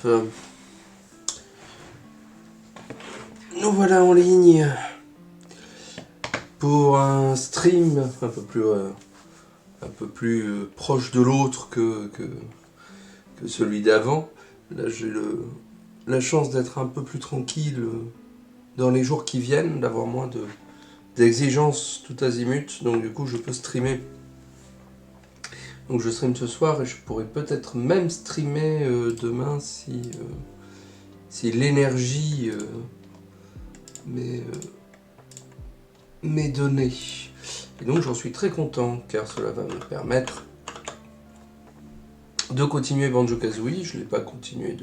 Nous voilà en ligne pour un stream un peu plus proche de l'autre que celui d'avant. Là, j'ai la chance d'être un peu plus tranquille dans les jours qui viennent, d'avoir moins d'exigences tout azimut. Donc du coup, je peux streamer. Donc je stream ce soir et je pourrais peut-être même streamer demain si l'énergie m'est donnée. Et donc j'en suis très content car cela va me permettre de continuer Banjo-Kazooie. Je ne l'ai pas continué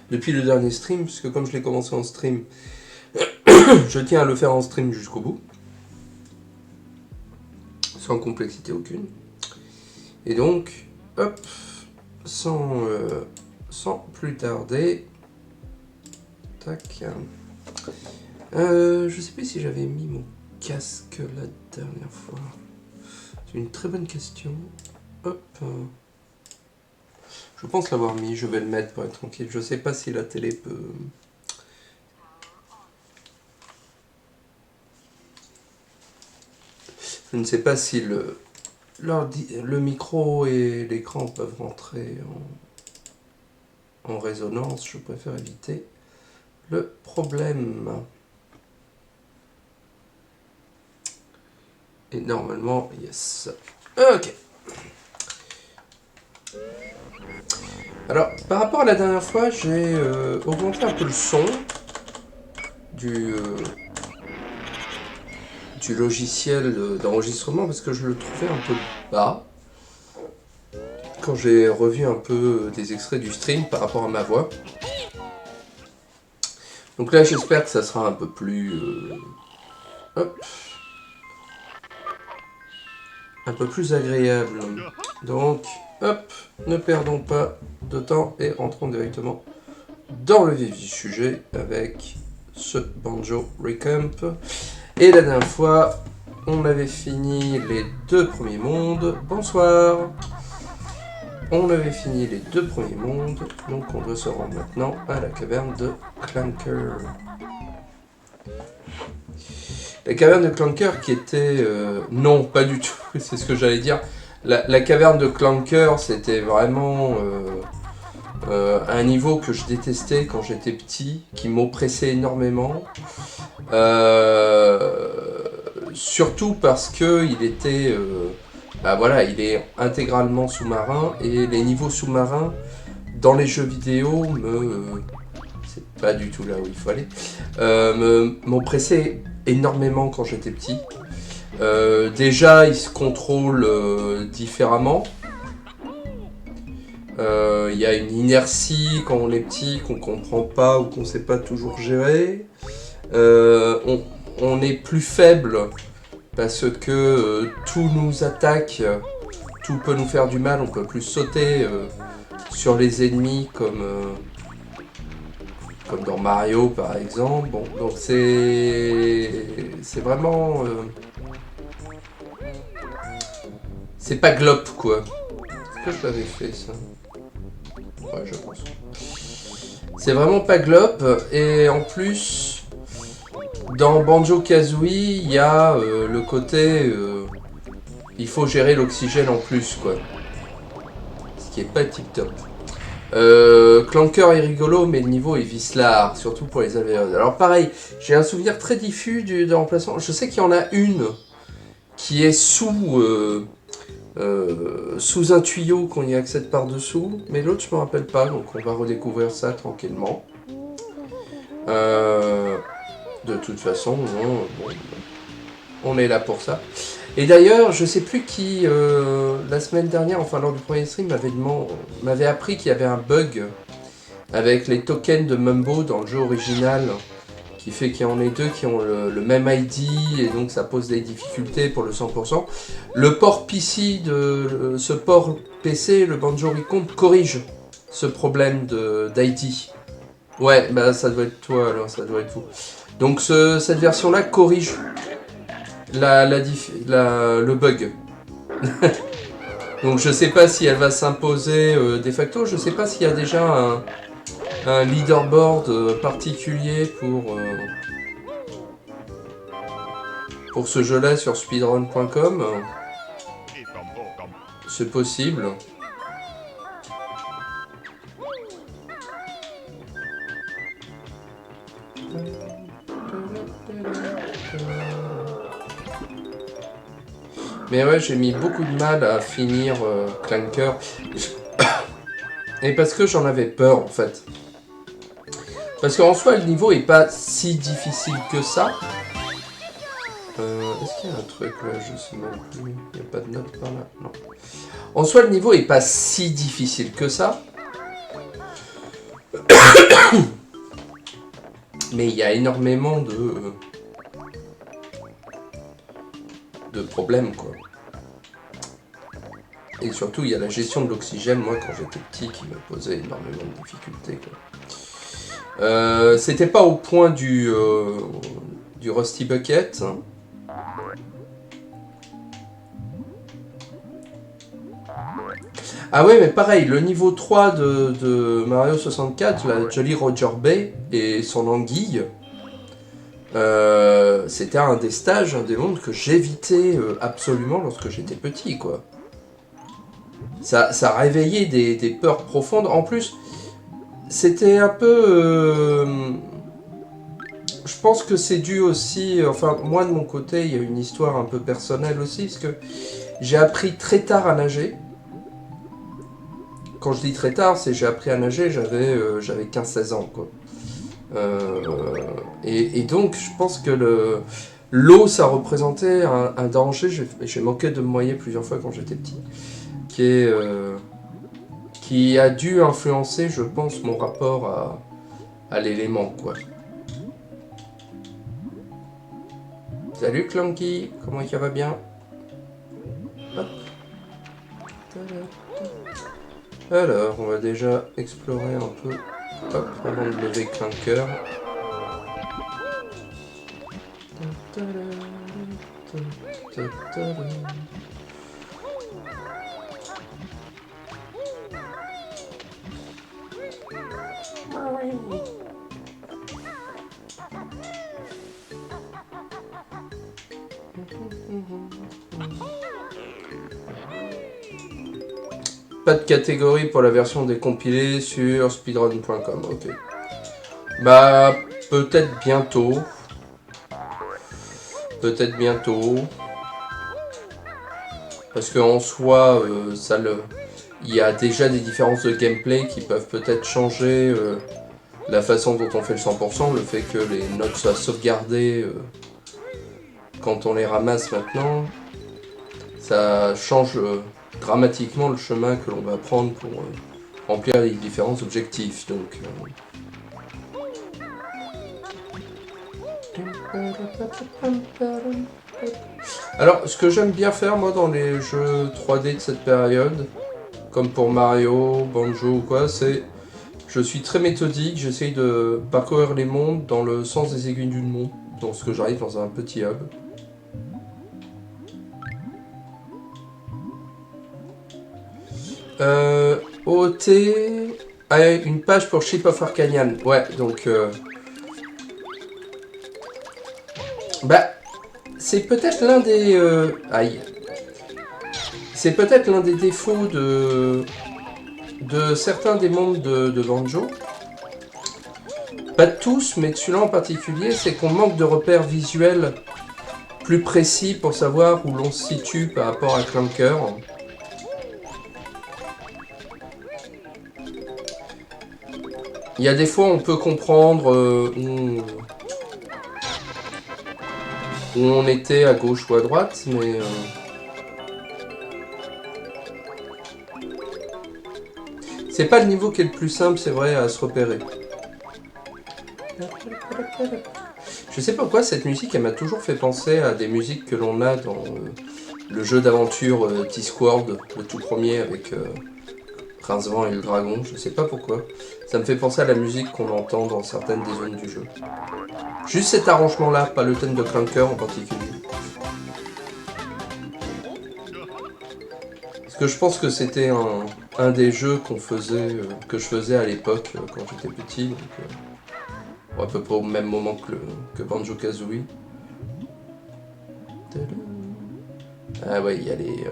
depuis le dernier stream, puisque comme je l'ai commencé en stream, je tiens à le faire en stream jusqu'au bout, sans complexité aucune. Et donc, hop, sans plus tarder, tac. Je sais plus si j'avais mis mon casque la dernière fois. C'est une très bonne question. Hop. Je pense l'avoir mis, je vais le mettre pour être tranquille. Je sais pas si la télé peut... Je ne sais pas si le micro et l'écran peuvent rentrer en résonance. Je préfère éviter le problème. Et normalement, yes. Ok. Alors, par rapport à la dernière fois, j'ai augmenté un peu le son du logiciel d'enregistrement parce que je le trouvais un peu bas quand j'ai revu un peu des extraits du stream par rapport à ma voix. Donc là, j'espère que ça sera un peu plus... hop, un peu plus agréable. Donc, hop, ne perdons pas de temps et rentrons directement dans le vif du sujet avec ce Banjo Recamp. Et la dernière fois, on avait fini les 2 premiers mondes. Bonsoir. On avait fini les 2 premiers mondes, donc on doit se rendre maintenant à la caverne de Clanker. La caverne de Clanker qui était... non, pas du tout, c'est ce que j'allais dire. La caverne de Clanker, c'était vraiment un niveau que je détestais quand j'étais petit, qui m'oppressait énormément. Surtout parce que il était... bah voilà, il est intégralement sous-marin, et les niveaux sous-marins, dans les jeux vidéo, c'est pas du tout là où il faut aller, m'oppressait énormément quand j'étais petit. Déjà, il se contrôle différemment. Il y a une inertie quand on est petit qu'on comprend pas ou qu'on sait pas toujours gérer. On est plus faible parce que tout nous attaque, tout peut nous faire du mal, on peut plus sauter sur les ennemis comme dans Mario par exemple. Bon, donc c'est vraiment... c'est pas glop quoi. Est-ce que je l'avais fait ça? Ouais, je pense. C'est vraiment pas glop, et en plus, dans Banjo-Kazooie, il y a le côté... il faut gérer l'oxygène en plus quoi. Ce qui est pas tip top. Clanker est rigolo, mais le niveau est vicelard, surtout pour les alvéoles. Alors pareil, j'ai un souvenir très diffus de remplacement. Je sais qu'il y en a une qui est sous un tuyau qu'on y accède par-dessous, mais l'autre je me rappelle pas, donc on va redécouvrir ça tranquillement. De toute façon, on est là pour ça. Et d'ailleurs, je sais plus qui, la semaine dernière, enfin lors du premier stream, m'avait appris qu'il y avait un bug avec les tokens de Mumbo dans le jeu original, qui fait qu'il y en a 2 qui ont le même ID, et donc ça pose des difficultés pour le 100%. Le port PC ce port PC, le Banjo Recamp, corrige ce problème d'ID. Ouais, bah ça doit être toi alors, ça doit être vous. Donc cette version-là corrige le bug. Donc je sais pas si elle va s'imposer de facto, je sais pas s'il y a déjà un leaderboard particulier pour ce jeu-là sur speedrun.com. C'est possible. Mais ouais, j'ai mis beaucoup de mal à finir Clanker. Et parce que j'en avais peur en fait. Parce qu'en soi, le niveau est pas si difficile que ça. Est-ce qu'il y a un truc là? Je sais même plus. Il n'y a pas de note par là. Non. En soi, le niveau est pas si difficile que ça. Mais il y a énormément de problèmes, quoi. Et surtout, il y a la gestion de l'oxygène, moi, quand j'étais petit, qui me posait énormément de difficultés, quoi. C'était pas au point du Rusty Bucket. Hein. Ah ouais, mais pareil, le niveau 3 de Mario 64, la Jolly Roger Bay et son anguille, c'était un des stages, un des mondes que j'évitais absolument lorsque j'étais petit, quoi. Ça réveillait des peurs profondes. En plus, c'était un peu... je pense que c'est dû aussi... Enfin, moi, de mon côté, il y a une histoire un peu personnelle aussi, parce que j'ai appris très tard à nager. Quand je dis très tard, c'est j'ai appris à nager, j'avais 15-16 ans, quoi. Et donc, je pense que l'eau, ça représentait un danger. J'ai manqué de me noyer plusieurs fois quand j'étais petit. Qui a dû influencer, je pense, mon rapport à l'élément, quoi. Salut Clanky, comment ça va bien? Hop. Alors, on va déjà explorer un peu, hop, avant de lever Clanker. Pas de catégorie pour la version décompilée sur speedrun.com, ok. Bah, peut-être bientôt. Peut-être bientôt. Parce qu'en soi, il y a déjà des différences de gameplay qui peuvent peut-être changer la façon dont on fait le 100%, le fait que les notes soient sauvegardées quand on les ramasse maintenant, ça change dramatiquement le chemin que l'on va prendre pour remplir les différents objectifs. Donc, alors, ce que j'aime bien faire, moi, dans les jeux 3D de cette période, comme pour Mario, Banjo ou quoi, c'est... Je suis très méthodique, j'essaye de parcourir les mondes dans le sens des aiguilles d'une montre, dans ce que j'arrive dans un petit hub. OT... Ah, une page pour Ship of Arcanian. Ouais, donc... Bah... C'est peut-être l'un des... Aïe. C'est peut-être l'un des défauts de certains des mondes de Banjo. Pas de tous, mais de celui-là en particulier, c'est qu'on manque de repères visuels plus précis pour savoir où l'on se situe par rapport à Clanker. Il y a des fois on peut comprendre où on était à gauche ou à droite, mais... c'est pas le niveau qui est le plus simple, c'est vrai, à se repérer. Je sais pas pourquoi cette musique, elle m'a toujours fait penser à des musiques que l'on a dans le jeu d'aventure Discworld, le tout premier avec Rincevent et le dragon, je sais pas pourquoi. Ça me fait penser à la musique qu'on entend dans certaines des zones du jeu. Juste cet arrangement-là, pas le thème de Clanker en particulier. Parce que je pense que c'était un des jeux qu'on faisait, que je faisais à l'époque quand j'étais petit, donc à peu près au même moment que Banjo-Kazooie. Ah ouais, il y a les...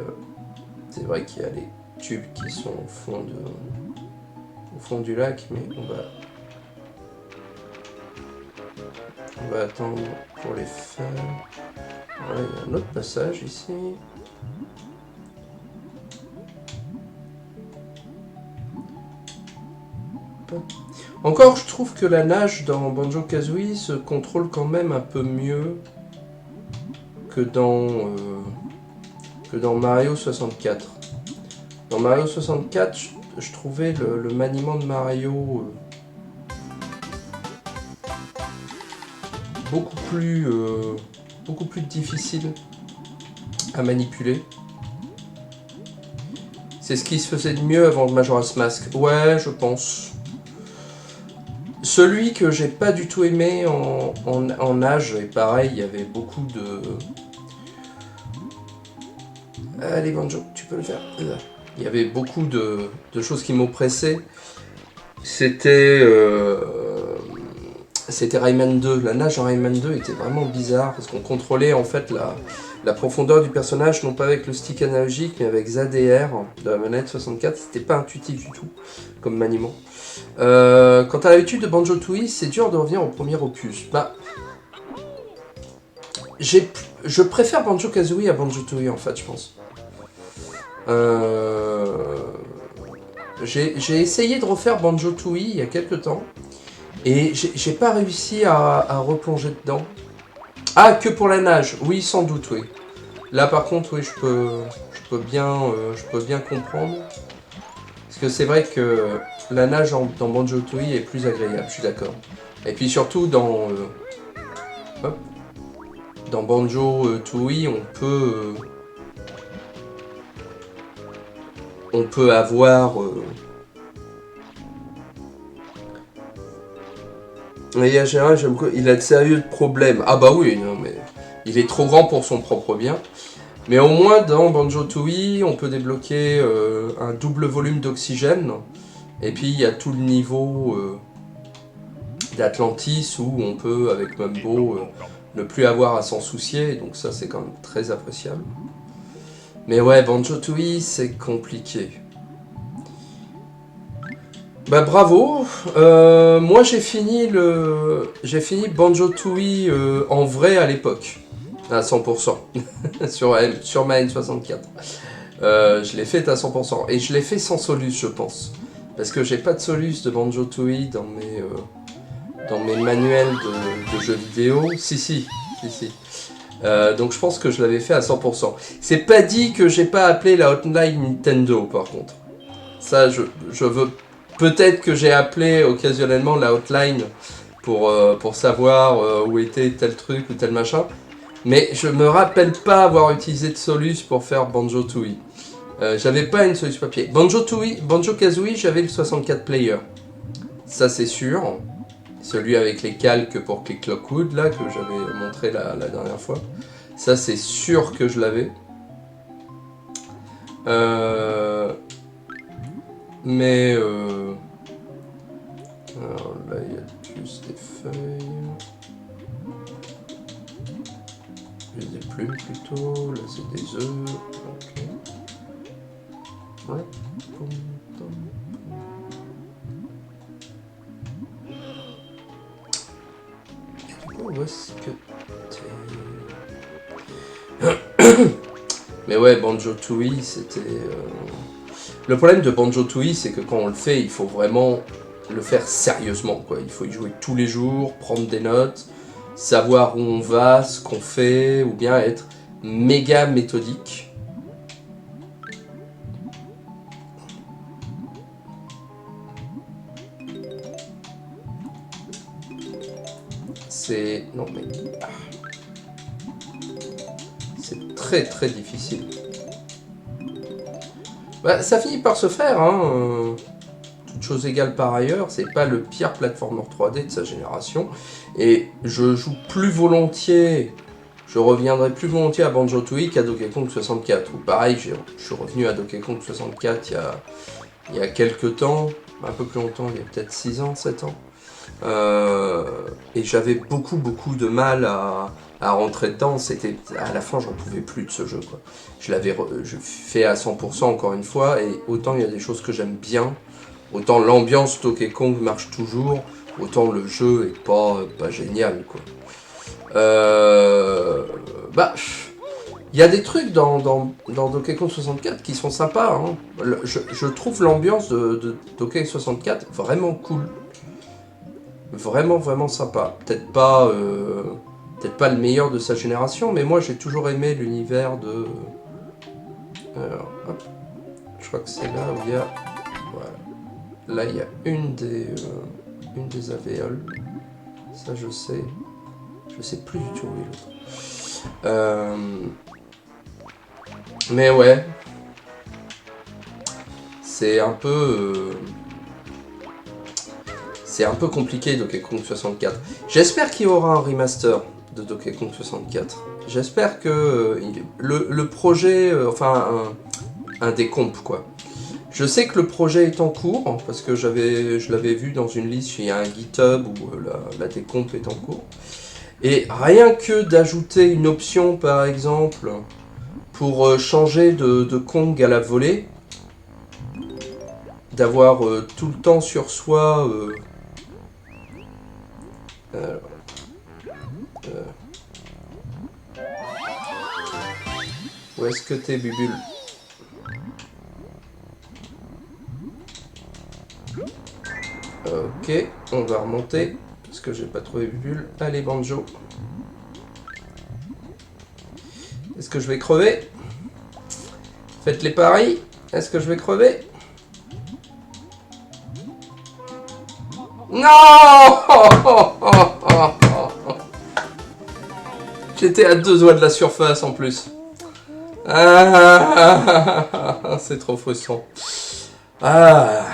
c'est vrai qu'il y a les tubes qui sont au fond du lac, mais on va attendre pour les faire. Voilà, il y a un autre passage ici. Encore, je trouve que la nage dans Banjo-Kazooie se contrôle quand même un peu mieux que dans Mario 64. Dans Mario 64, je trouvais le maniement de Mario beaucoup plus difficile à manipuler. C'est ce qui se faisait de mieux avant Majora's Mask. Ouais, je pense. Celui que j'ai pas du tout aimé en nage, et pareil, il y avait beaucoup de... Allez Banjo, tu peux le faire. Il y avait beaucoup de choses qui m'oppressaient. C'était Rayman 2. La nage en Rayman 2 était vraiment bizarre parce qu'on contrôlait en fait la profondeur du personnage, non pas avec le stick analogique, mais avec ZDR de la manette 64. C'était pas intuitif du tout comme maniement. Quant à l'habitude de Banjo-Tooie, c'est dur de revenir au premier opus. Bah, je préfère Banjo-Kazooie à Banjo-Tooie en fait, je pense. J'ai essayé de refaire Banjo-Tooie il y a quelques temps et j'ai pas réussi à replonger dedans. Ah, que pour la nage, oui, sans doute, oui. Là par contre, oui, je peux bien comprendre. Parce que c'est vrai que la nage dans Banjo-Tooie est plus agréable, je suis d'accord. Et puis surtout dans Banjo-Tooie, on peut avoir... Mais à Gérard, il a de sérieux problèmes. Ah bah oui, non mais... Il est trop grand pour son propre bien. Mais au moins, dans Banjo-Tooie, on peut débloquer un double volume d'oxygène. Et puis, il y a tout le niveau d'Atlantis où on peut, avec Mumbo, ne plus avoir à s'en soucier. Donc ça, c'est quand même très appréciable. Mais ouais, Banjo-Tooie, c'est compliqué. Bah bravo. Moi, j'ai fini Banjo-Tooie en vrai à l'époque. À 100%. sur ma N64. Je l'ai fait à 100%. Et je l'ai fait sans Solus, je pense. Parce que j'ai pas de Solus de Banjo-Tooie dans mes manuels de jeux vidéo. Si. Donc je pense que je l'avais fait à 100%. C'est pas dit que j'ai pas appelé la hotline Nintendo, par contre. Ça, je veux... Peut-être que j'ai appelé occasionnellement la hotline pour savoir où était tel truc ou tel machin. Mais je me rappelle pas avoir utilisé de Solus pour faire Banjo-Tooie. J'avais pas une Solus papier. Banjo-Kazooie, j'avais le 64 player. Ça c'est sûr. Celui avec les calques pour Click Lockwood, là, que j'avais montré la dernière fois. Ça c'est sûr que je l'avais. Mais... Alors là, il y a plus des feuilles... Des plumes plutôt, là c'est des œufs, ok. Ouais. Et du coup, où est-ce que t'es... Mais ouais, Banjo-Tooie, c'était... Le problème de Banjo-Tooie, c'est que quand on le fait, il faut vraiment le faire sérieusement, quoi. Il faut y jouer tous les jours, prendre des notes, savoir où on va, ce qu'on fait, ou bien être méga méthodique. C'est... Non mais... C'est très très difficile. Bah, ça finit par se faire, hein. Toute chose égale par ailleurs, c'est pas le pire platformer 3D de sa génération. Et je joue plus volontiers, je reviendrai plus volontiers à Banjo-Tooie qu'à Donkey Kong 64. Ou pareil, je suis revenu à Donkey Kong 64 il y a quelques temps, un peu plus longtemps, il y a peut-être 6 ans, 7 ans. Et j'avais beaucoup de mal à rentrer dedans. C'était à la fin, j'en pouvais plus de ce jeu, quoi. Je fais à 100% encore une fois, et autant il y a des choses que j'aime bien, autant l'ambiance Donkey Kong marche toujours, autant le jeu est pas génial, quoi. Bah, il y a des trucs dans Donkey Kong 64 qui sont sympas, hein. Je trouve l'ambiance de Donkey 64 vraiment cool. Vraiment sympa. Peut-être pas le meilleur de sa génération, mais moi j'ai toujours aimé l'univers de... Alors, hop. Je crois que c'est là où il y a... Voilà. Là il y a une des alvéoles. Ça je sais. Je sais plus du tout où est l'autre. Mais ouais. C'est un peu... C'est un peu compliqué Donkey Kong 64. J'espère qu'il y aura un remaster de Donkey Kong 64. J'espère que le projet, enfin un décomp quoi. Je sais que le projet est en cours, parce que je l'avais vu dans une liste, il y a un GitHub où la décomp est en cours. Et rien que d'ajouter une option par exemple pour changer de Kong à la volée, d'avoir tout le temps sur soi... Où est-ce que t'es, Bubule? Ok, on va remonter, parce que j'ai pas trouvé Bubule. Allez, Banjo. Est-ce que je vais crever? Faites les paris. Est-ce que je vais crever? Non! J'étais à 2 doigts de la surface en plus. Ah, c'est trop frustrant. Ah.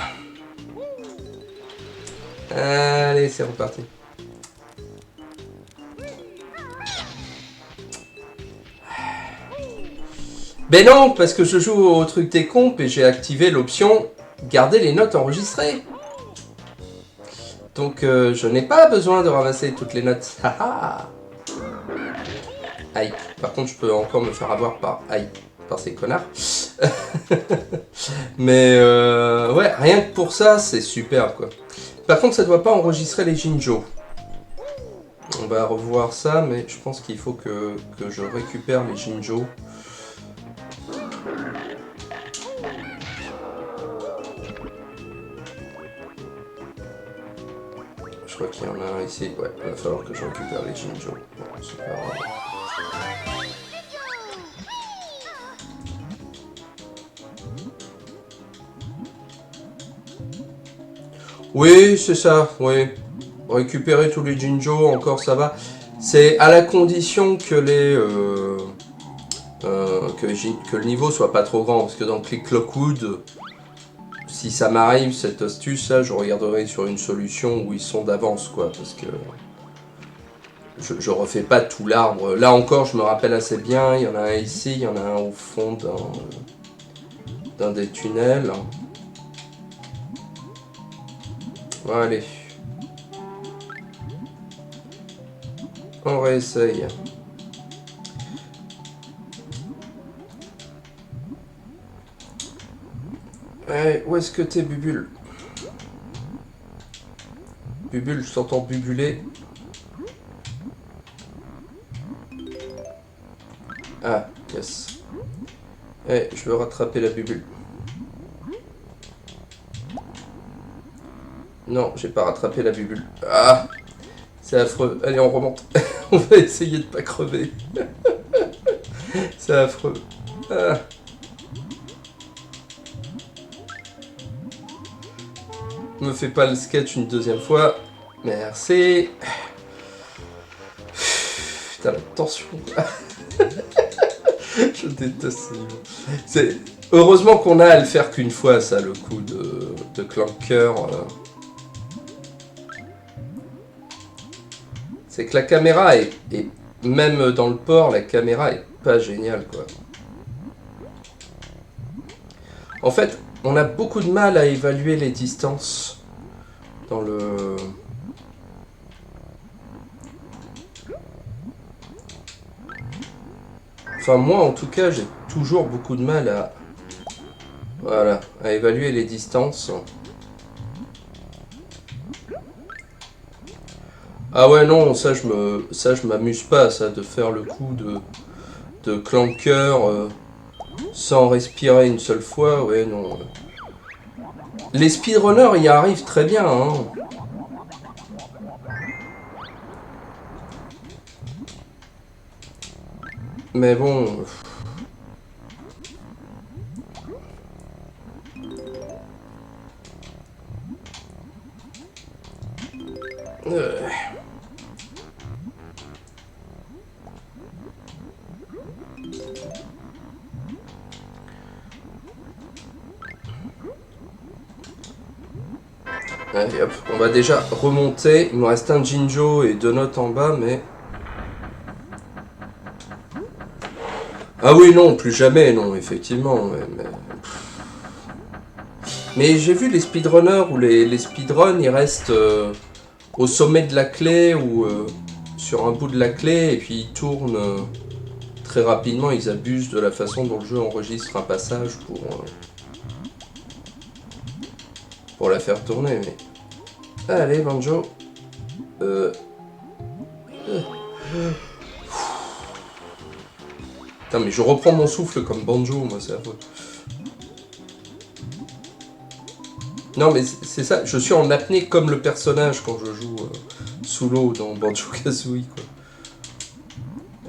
Allez, c'est reparti. Ben non, parce que je joue au truc des comptes et j'ai activé l'option garder les notes enregistrées. Donc je n'ai pas besoin de ramasser toutes les notes. Haha. Aïe. Par contre, je peux encore me faire avoir par ces connards. Mais ouais, rien que pour ça, c'est super quoi. Par contre, ça doit pas enregistrer les Jinjo. On va revoir ça, mais je pense qu'il faut que je récupère les Jinjo. Je crois qu'il y en a un ici. Ouais, il va falloir que je récupère les Jinjo. Bon, c'est pas grave. Oui, c'est ça, oui. Récupérer tous les Jinjo, encore ça va. C'est à la condition que que le niveau soit pas trop grand. Parce que dans Click Lockwood, si ça m'arrive cette astuce là, je regarderai sur une solution où ils sont d'avance quoi. Parce que je refais pas tout l'arbre. Là encore, je me rappelle assez bien, il y en a un ici, il y en a un au fond d'un des tunnels. Allez. On réessaye. Allez, où est-ce que t'es, Bubule? Bubule, je t'entends bubuler. Ah, yes. Eh, je veux rattraper la Bubule. Non, j'ai pas rattrapé la Bubule. Ah, c'est affreux. Allez, on remonte. On va essayer de pas crever. C'est affreux. Ah. Me fais pas le sketch une deuxième fois. Merci. Putain, la tension. Je déteste ce niveau. Heureusement qu'on a à le faire qu'une fois, ça, le coup de clanker. C'est que la caméra est... Même dans le port, la caméra est pas géniale, quoi. En fait, On a beaucoup de mal à évaluer les distances dans le... Enfin, moi, en tout cas, j'ai toujours beaucoup de mal à... Voilà, à évaluer les distances. Ah ouais, non, ça, je m'amuse pas, ça, de faire le coup de clanker sans respirer une seule fois. Ouais, non. Les speedrunners y arrivent très bien, hein. Mais bon... Allez hop, on va déjà remonter. Il me reste un Jinjo et 2 notes en bas, mais... Ah oui, non, plus jamais, non, effectivement. Mais j'ai vu les speedrunners où les speedruns, ils restent au sommet de la clé ou sur un bout de la clé et puis ils tournent très rapidement. Ils abusent de la façon dont le jeu enregistre un passage pour la faire tourner. Mais... Allez, Banjo. Putain, mais je reprends mon souffle comme Banjo, moi, c'est affreux. Non, mais c'est ça, je suis en apnée comme le personnage quand je joue sous l'eau dans Banjo-Kazooie, quoi.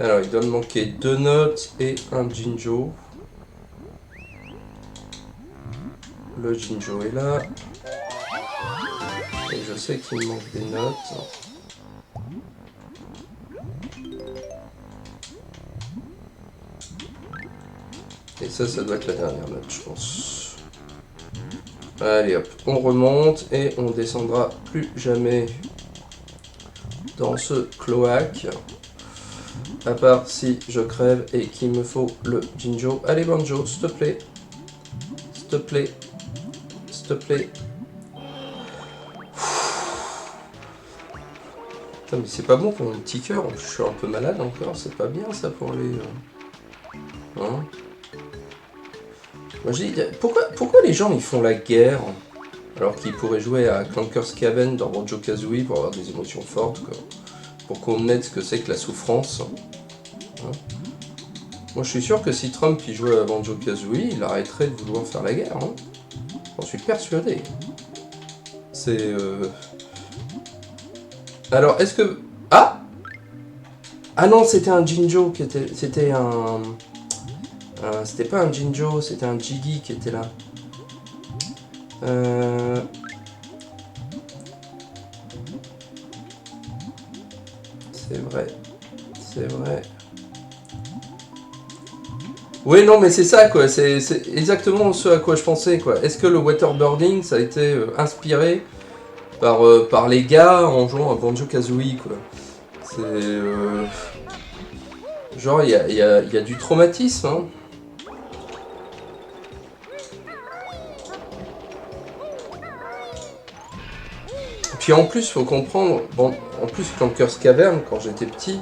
Alors, il doit me manquer 2 notes et un Jinjo. Le Jinjo est là. Et je sais qu'il me manque des notes. Et ça doit être la dernière note, je pense. Allez hop, on remonte et on descendra plus jamais dans ce cloaque. À part si je crève et qu'il me faut le Jinjo. Allez Banjo, s'il te plaît. S'il te plaît. S'il te plaît. Putain, mais c'est pas bon pour mon petit cœur. Je suis un peu malade encore. C'est pas bien ça pour les... Hein? Moi, je dis, pourquoi les gens ils font la guerre alors qu'ils pourraient jouer à Clanker's Cavern dans Banjo-Kazooie pour avoir des émotions fortes, quoi. Pour qu'on aide ce que c'est que la souffrance. Hein? Moi je suis sûr que si Trump il jouait à Banjo-Kazooie, il arrêterait de vouloir faire la guerre. Hein? J'en suis persuadé. C'est... Alors est-ce que... Ah! Ah non, c'était un Jinjo qui était... C'était un... c'était pas un Jinjo, c'était un Jiggy qui était là. C'est vrai. C'est vrai. Oui, non, mais c'est ça, quoi. C'est exactement ce à quoi je pensais, quoi. Est-ce que le waterboarding, ça a été inspiré par les gars en jouant à Banjo-Kazooie, quoi. C'est... Genre, il y a du traumatisme, hein. Puis en plus, faut comprendre, bon, en plus Clanker's Cavern, quand j'étais petit,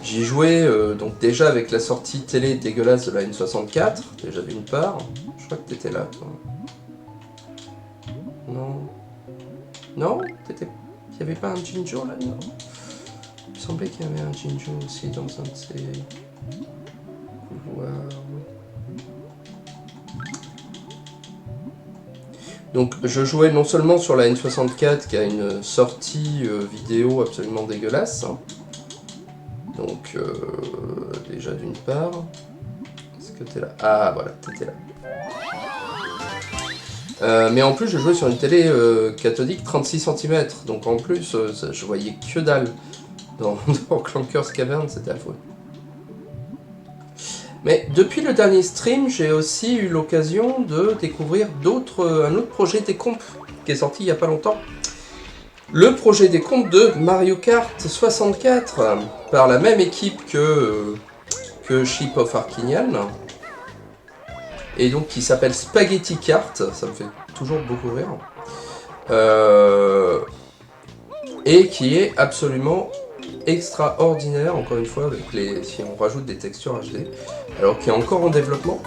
j'y jouais donc déjà avec la sortie télé dégueulasse de la N64, déjà d'une part. Je crois que t'étais là, toi. Non. Non? T'étais... Il n'y avait pas un Jinjo là? Non. Il me semblait qu'il y avait un Jinjo aussi dans un de ces couloirs. Donc je jouais non seulement sur la N64 qui a une sortie vidéo absolument dégueulasse, hein. Donc déjà d'une part, est-ce que t'es là? Ah voilà, t'étais là. Mais en plus je jouais sur une télé cathodique 36 cm, donc en plus je voyais que dalle dans Clanker's Cavern, c'était affreux. Mais depuis le dernier stream, j'ai aussi eu l'occasion de découvrir un autre projet des comptes qui est sorti il n'y a pas longtemps. Le projet des comptes de Mario Kart 64, par la même équipe que Ship of Arkinian. et donc qui s'appelle Spaghetti Kart, ça me fait toujours beaucoup rire, et qui est absolument extraordinaire, encore une fois, avec si on rajoute des textures HD, alors qui est encore en développement,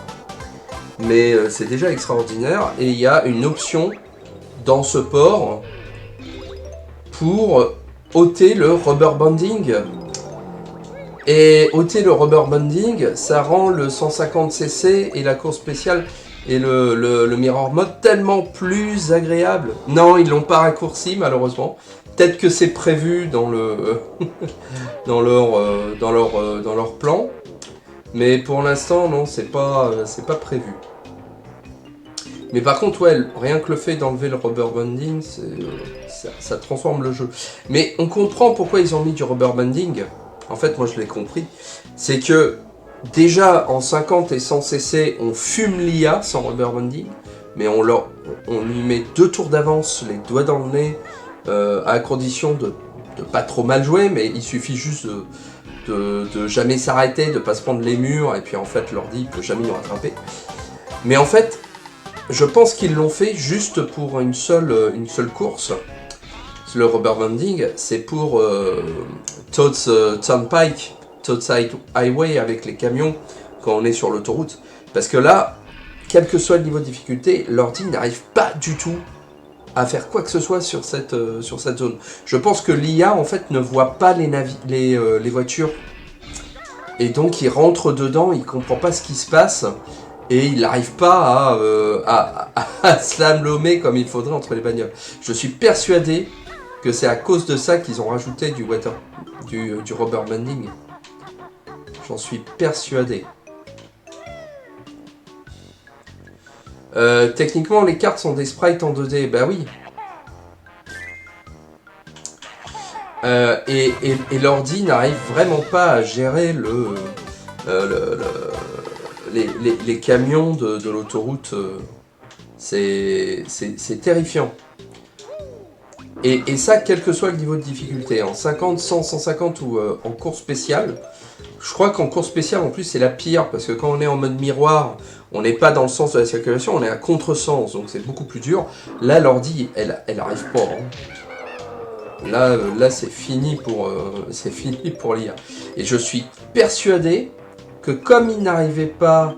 mais c'est déjà extraordinaire, et il y a une option dans ce port pour ôter le rubber banding. Et ôter le rubber banding, ça rend le 150cc et la course spéciale et le mirror mode tellement plus agréable. Non, ils l'ont pas raccourci malheureusement. Peut-être que c'est prévu dans le dans leur plan, mais pour l'instant non, c'est pas prévu. Mais par contre, ouais, rien que le fait d'enlever le rubber banding, ça transforme le jeu. Mais on comprend pourquoi ils ont mis du rubber banding. En fait, moi je l'ai compris. C'est que déjà en 50 et 100cc, on fume l'IA sans rubber banding, mais on lui met 2 tours d'avance, les doigts dans le nez, à condition de pas trop mal jouer, mais il suffit juste de jamais s'arrêter, de pas se prendre les murs, et puis en fait l'ordi il peut jamais nous rattraper. Mais en fait, je pense qu'ils l'ont fait juste pour une seule course. Le rubber banding, c'est pour Todd's Turnpike, Todd's Highway avec les camions quand on est sur l'autoroute. Parce que là, quel que soit le niveau de difficulté, l'ordi n'arrive pas du tout à faire quoi que ce soit sur cette zone. Je pense que l'IA en fait ne voit pas les voitures. Et donc il rentre dedans, il comprend pas ce qui se passe. Et il n'arrive pas à slalomer comme il faudrait entre les bagnoles. Je suis persuadé que c'est à cause de ça qu'ils ont rajouté du rubber banding. J'en suis persuadé. Techniquement, les cartes sont des sprites en 2D. Bah oui. Et l'ordi n'arrive vraiment pas à gérer les camions de l'autoroute. C'est terrifiant. Et ça, quel que soit le niveau de difficulté, en 50, 100, 150 ou en course spéciale. Je crois qu'en course spéciale, en plus, c'est la pire, parce que quand on est en mode miroir, on n'est pas dans le sens de la circulation, on est à contresens, donc c'est beaucoup plus dur. Là, l'ordi, elle arrive pas. Hein. Là c'est fini pour l'IA. Et je suis persuadé que comme il n'arrivait pas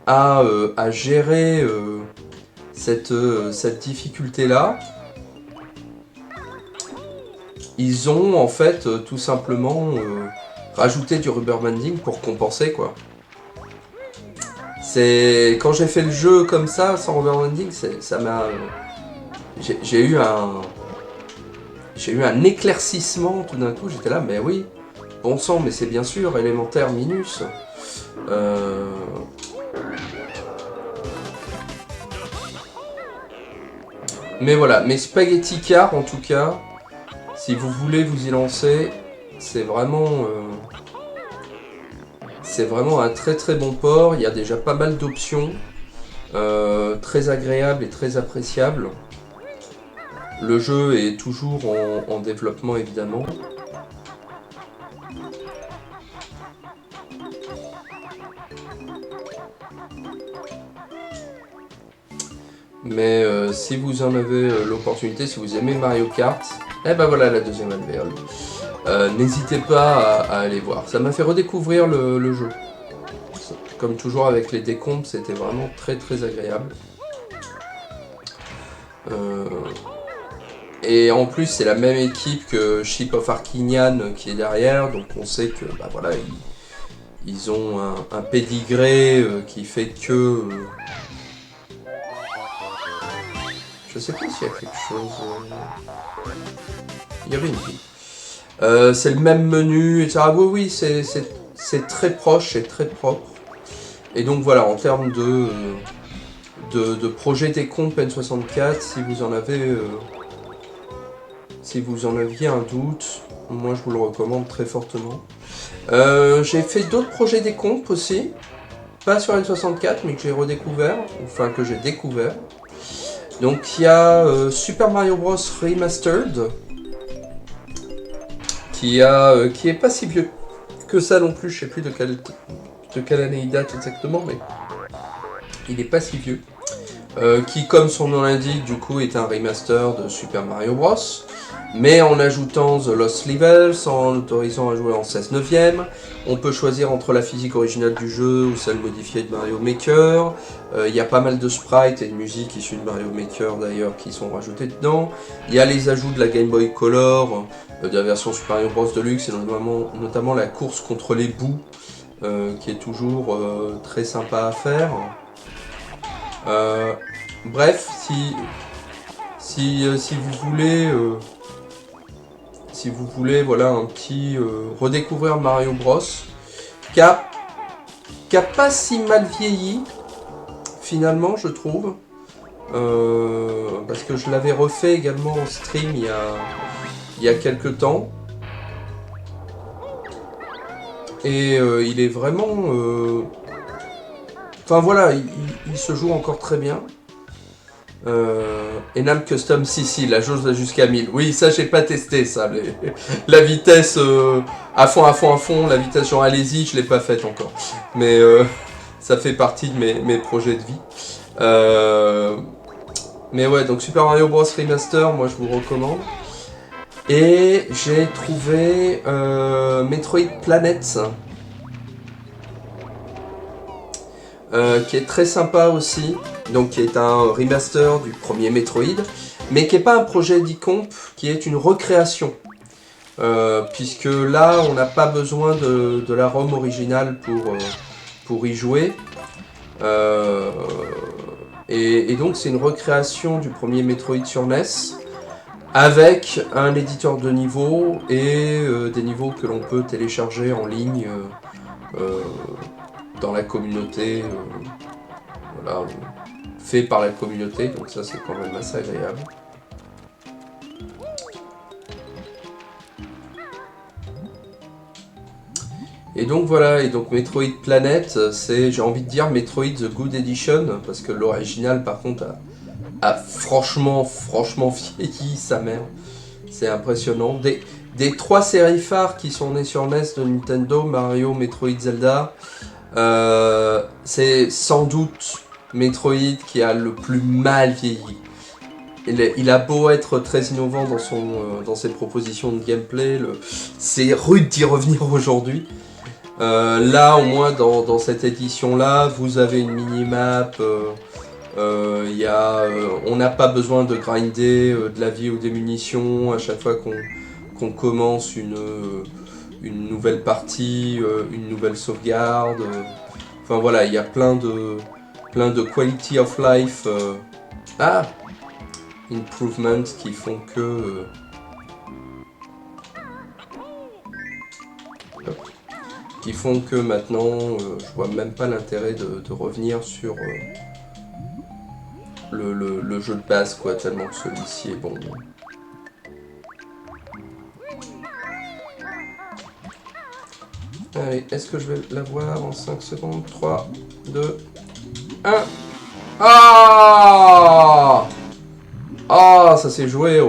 à gérer cette difficulté-là, ils ont en fait tout simplement rajouté du rubber banding pour compenser quoi. C'est quand j'ai fait le jeu comme ça sans rubber banding, ça m'a j'ai eu un éclaircissement tout d'un coup. J'étais là, mais oui, bon sang, mais c'est bien sûr élémentaire minus. Mais voilà, mais Spaghetti Car en tout cas. Si vous voulez vous y lancer, c'est vraiment un très très bon port. Il y a déjà pas mal d'options, très agréables et très appréciables. Le jeu est toujours en développement évidemment. Mais si vous en avez l'opportunité, si vous aimez Mario Kart, et ben voilà la deuxième alvéole. N'hésitez pas à aller voir. Ça m'a fait redécouvrir le jeu. Comme toujours avec les décomptes, c'était vraiment très très agréable. Et en plus, c'est la même équipe que Ship of Arkinian qui est derrière, donc on sait que bah voilà, ils ont un pédigré qui fait que... Je sais pas s'il y a quelque chose... Il y avait une vie. C'est le même menu, etc. Oui, c'est très proche, c'est très propre. Et donc voilà, en termes de projet décompte N64, si vous en aviez un doute, moi je vous le recommande très fortement. J'ai fait d'autres projets décompte aussi, pas sur N64, mais que j'ai redécouvert, enfin que j'ai découvert. Donc il y a Super Mario Bros Remastered, qui est pas si vieux que ça non plus, je sais plus de quelle année il date exactement, mais il n'est pas si vieux. Qui, comme son nom l'indique, du coup, est un remaster de Super Mario Bros. Mais en ajoutant The Lost Levels, en autorisant à jouer en 16 neuvième, on peut choisir entre la physique originale du jeu ou celle modifiée de Mario Maker. Il y a pas mal de sprites et de musique issues de Mario Maker d'ailleurs qui sont rajoutés dedans. Il y a les ajouts de la Game Boy Color, de la version Super Mario Bros Deluxe, et notamment la course contre les bouts, qui est toujours très sympa à faire. Bref, si vous voulez, voilà, un petit redécouvrir Mario Bros, qui a pas si mal vieilli, finalement, je trouve, parce que je l'avais refait également en stream il y a quelques temps, et il est vraiment, enfin voilà, il se joue encore très bien. Enam Custom, si, la jauge va jusqu'à 1000. Oui, ça j'ai pas testé ça. La vitesse à fond, la vitesse genre allez-y, je l'ai pas faite encore. Mais ça fait partie de mes projets de vie. Mais ouais, donc Super Mario Bros Remaster, moi je vous recommande. Et j'ai trouvé Metroid Planets. Qui est très sympa aussi, donc qui est un remaster du premier Metroid, mais qui n'est pas un projet d'e-comp, qui est une recréation. Puisque là, on n'a pas besoin de la ROM originale pour y jouer. Et donc c'est une recréation du premier Metroid sur NES, avec un éditeur de niveaux et des niveaux que l'on peut télécharger en ligne dans la communauté, voilà, fait par la communauté, donc ça c'est quand même assez agréable. Et donc voilà, et donc Metroid Planet, c'est, j'ai envie de dire, Metroid The Good Edition, parce que l'original par contre a franchement vieilli sa mère. C'est impressionnant. Des trois séries phares qui sont nées sur NES de Nintendo, Mario, Metroid, Zelda, c'est sans doute Metroid qui a le plus mal vieilli. Il a beau être très innovant dans ses propositions de gameplay, c'est rude d'y revenir aujourd'hui. Là, au moins, dans cette édition-là, vous avez une minimap. On n'a pas besoin de grinder de la vie ou des munitions à chaque fois qu'on commence une nouvelle partie, une nouvelle sauvegarde. Enfin voilà, il y a plein de quality of life improvements qui font que maintenant je vois même pas l'intérêt de revenir sur le jeu de base, quoi, tellement que celui-ci est bon. Allez, est-ce que je vais l'avoir en 5 secondes? 3, 2, 1. Ah! Ah, ça s'est joué à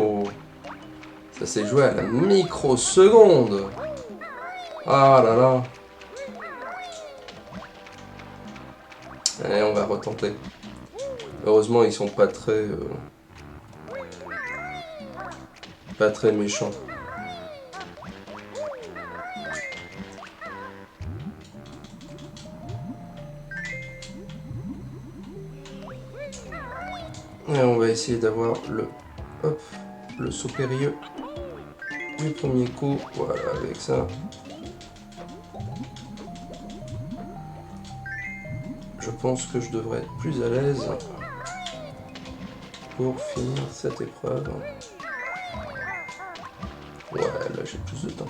la microseconde. Ah là là. Allez, on va retenter. Heureusement, ils sont pas très méchants. Et on va essayer d'avoir le saut périlleux du premier coup. Voilà, avec ça. Je pense que je devrais être plus à l'aise pour finir cette épreuve. Ouais, là j'ai plus de temps.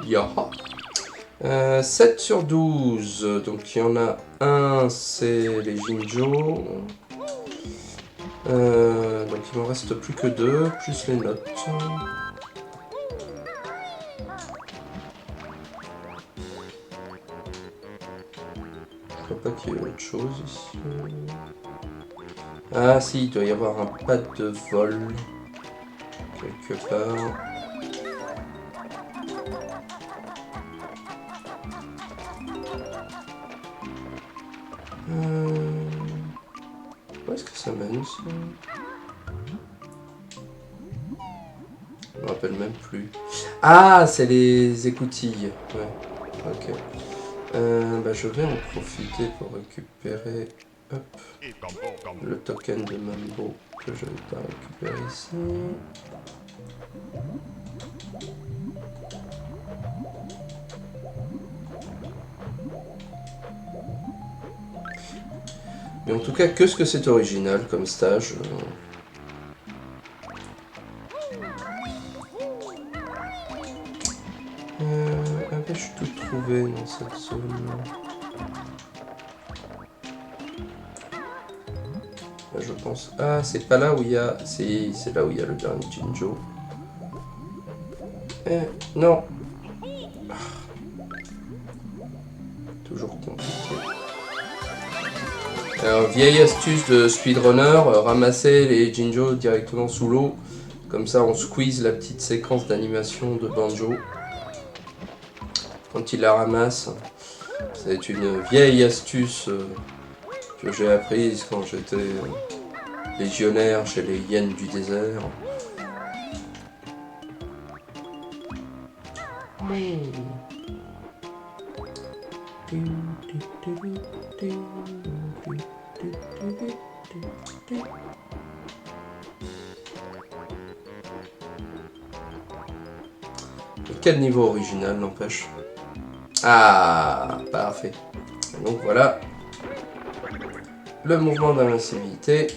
Yaha. 7 sur 12, donc il y en a un, c'est les Jinjo. Donc il m'en reste plus que 2, plus les notes. Je crois pas qu'il y ait autre chose ici. Ah si, il doit y avoir un pad de vol quelque part. Où est-ce que ça mène ça? Je me rappelle même plus. Ah, c'est les écoutilles. Ouais, ok. Bah, je vais en profiter pour récupérer hop, le token de Mambo que je vais pas récupérer ici. Mais en tout cas, que ce que c'est original comme stage. Avais-je tout trouvé dans cette zone? Là, je pense. Ah, c'est pas là où il y a. Si, c'est là où il y a le dernier Jinjo. Non. Toujours compliqué. Alors, vieille astuce de speedrunner, ramasser les Jinjo directement sous l'eau. Comme ça, on squeeze la petite séquence d'animation de Banjo. Quand il la ramasse, c'est une vieille astuce que j'ai apprise quand j'étais légionnaire chez les hyènes du désert. Quel niveau original n'empêche. Ah, parfait. Donc voilà le mouvement d'invincibilité.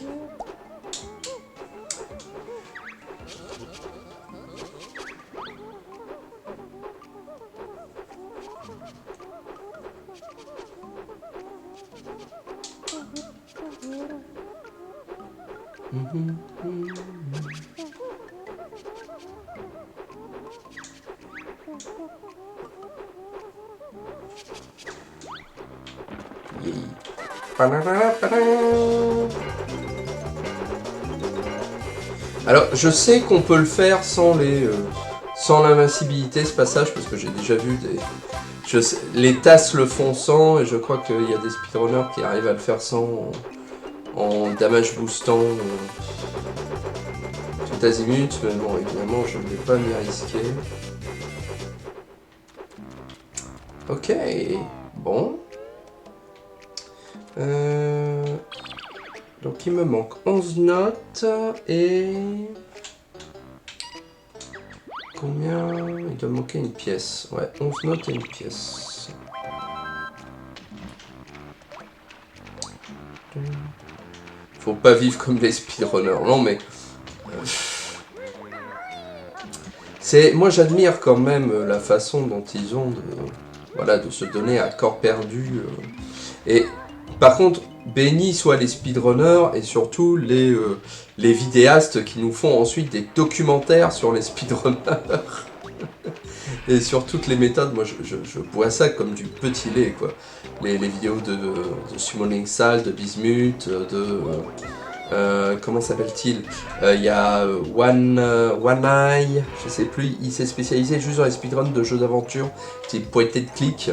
Alors, je sais qu'on peut le faire sans l'invincibilité, ce passage, parce que j'ai déjà vu les tasses le font sans, et je crois qu'il y a des speedrunners qui arrivent à le faire sans en damage boostant tout azimut, mais bon, évidemment, je ne vais pas m'y risquer. Ok, bon. Donc il me manque 11 notes et... Combien? Il doit me manquer une pièce. Ouais, 11 notes et une pièce. Faut pas vivre comme les speedrunners. Non mais... Moi j'admire quand même la façon dont ils ont de se donner à corps perdu. Et par contre, béni soient les speedrunners et surtout les vidéastes qui nous font ensuite des documentaires sur les speedrunners. Et sur toutes les méthodes, moi je bois ça comme du petit lait, quoi. Les vidéos de Summoning Sal, de Bismuth, comment s'appelle-t-il? Il y a One Eye, je sais plus, il s'est spécialisé juste dans les speedruns de jeux d'aventure, type point and click,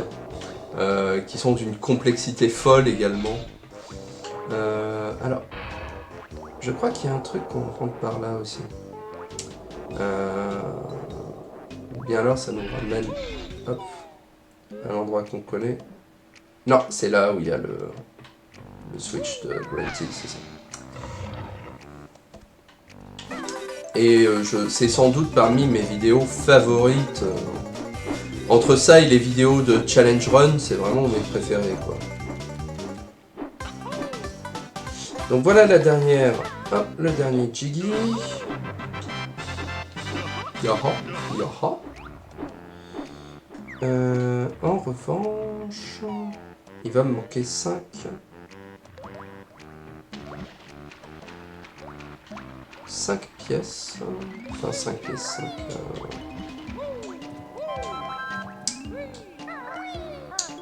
qui sont d'une complexité folle également. Alors, je crois qu'il y a un truc qu'on rentre par là aussi. Ou bien alors ça nous ramène hop, à l'endroit qu'on connaît. Non, c'est là où il y a le switch de Grunty, c'est ça. Et c'est sans doute parmi mes vidéos favorites. Entre ça et les vidéos de Challenge Run, c'est vraiment mes préférés, quoi. Donc voilà la dernière. Hop, le dernier Jiggy. Yaha, yaha. En revanche, il va me manquer 5. 5 pièces. Enfin 5 pièces,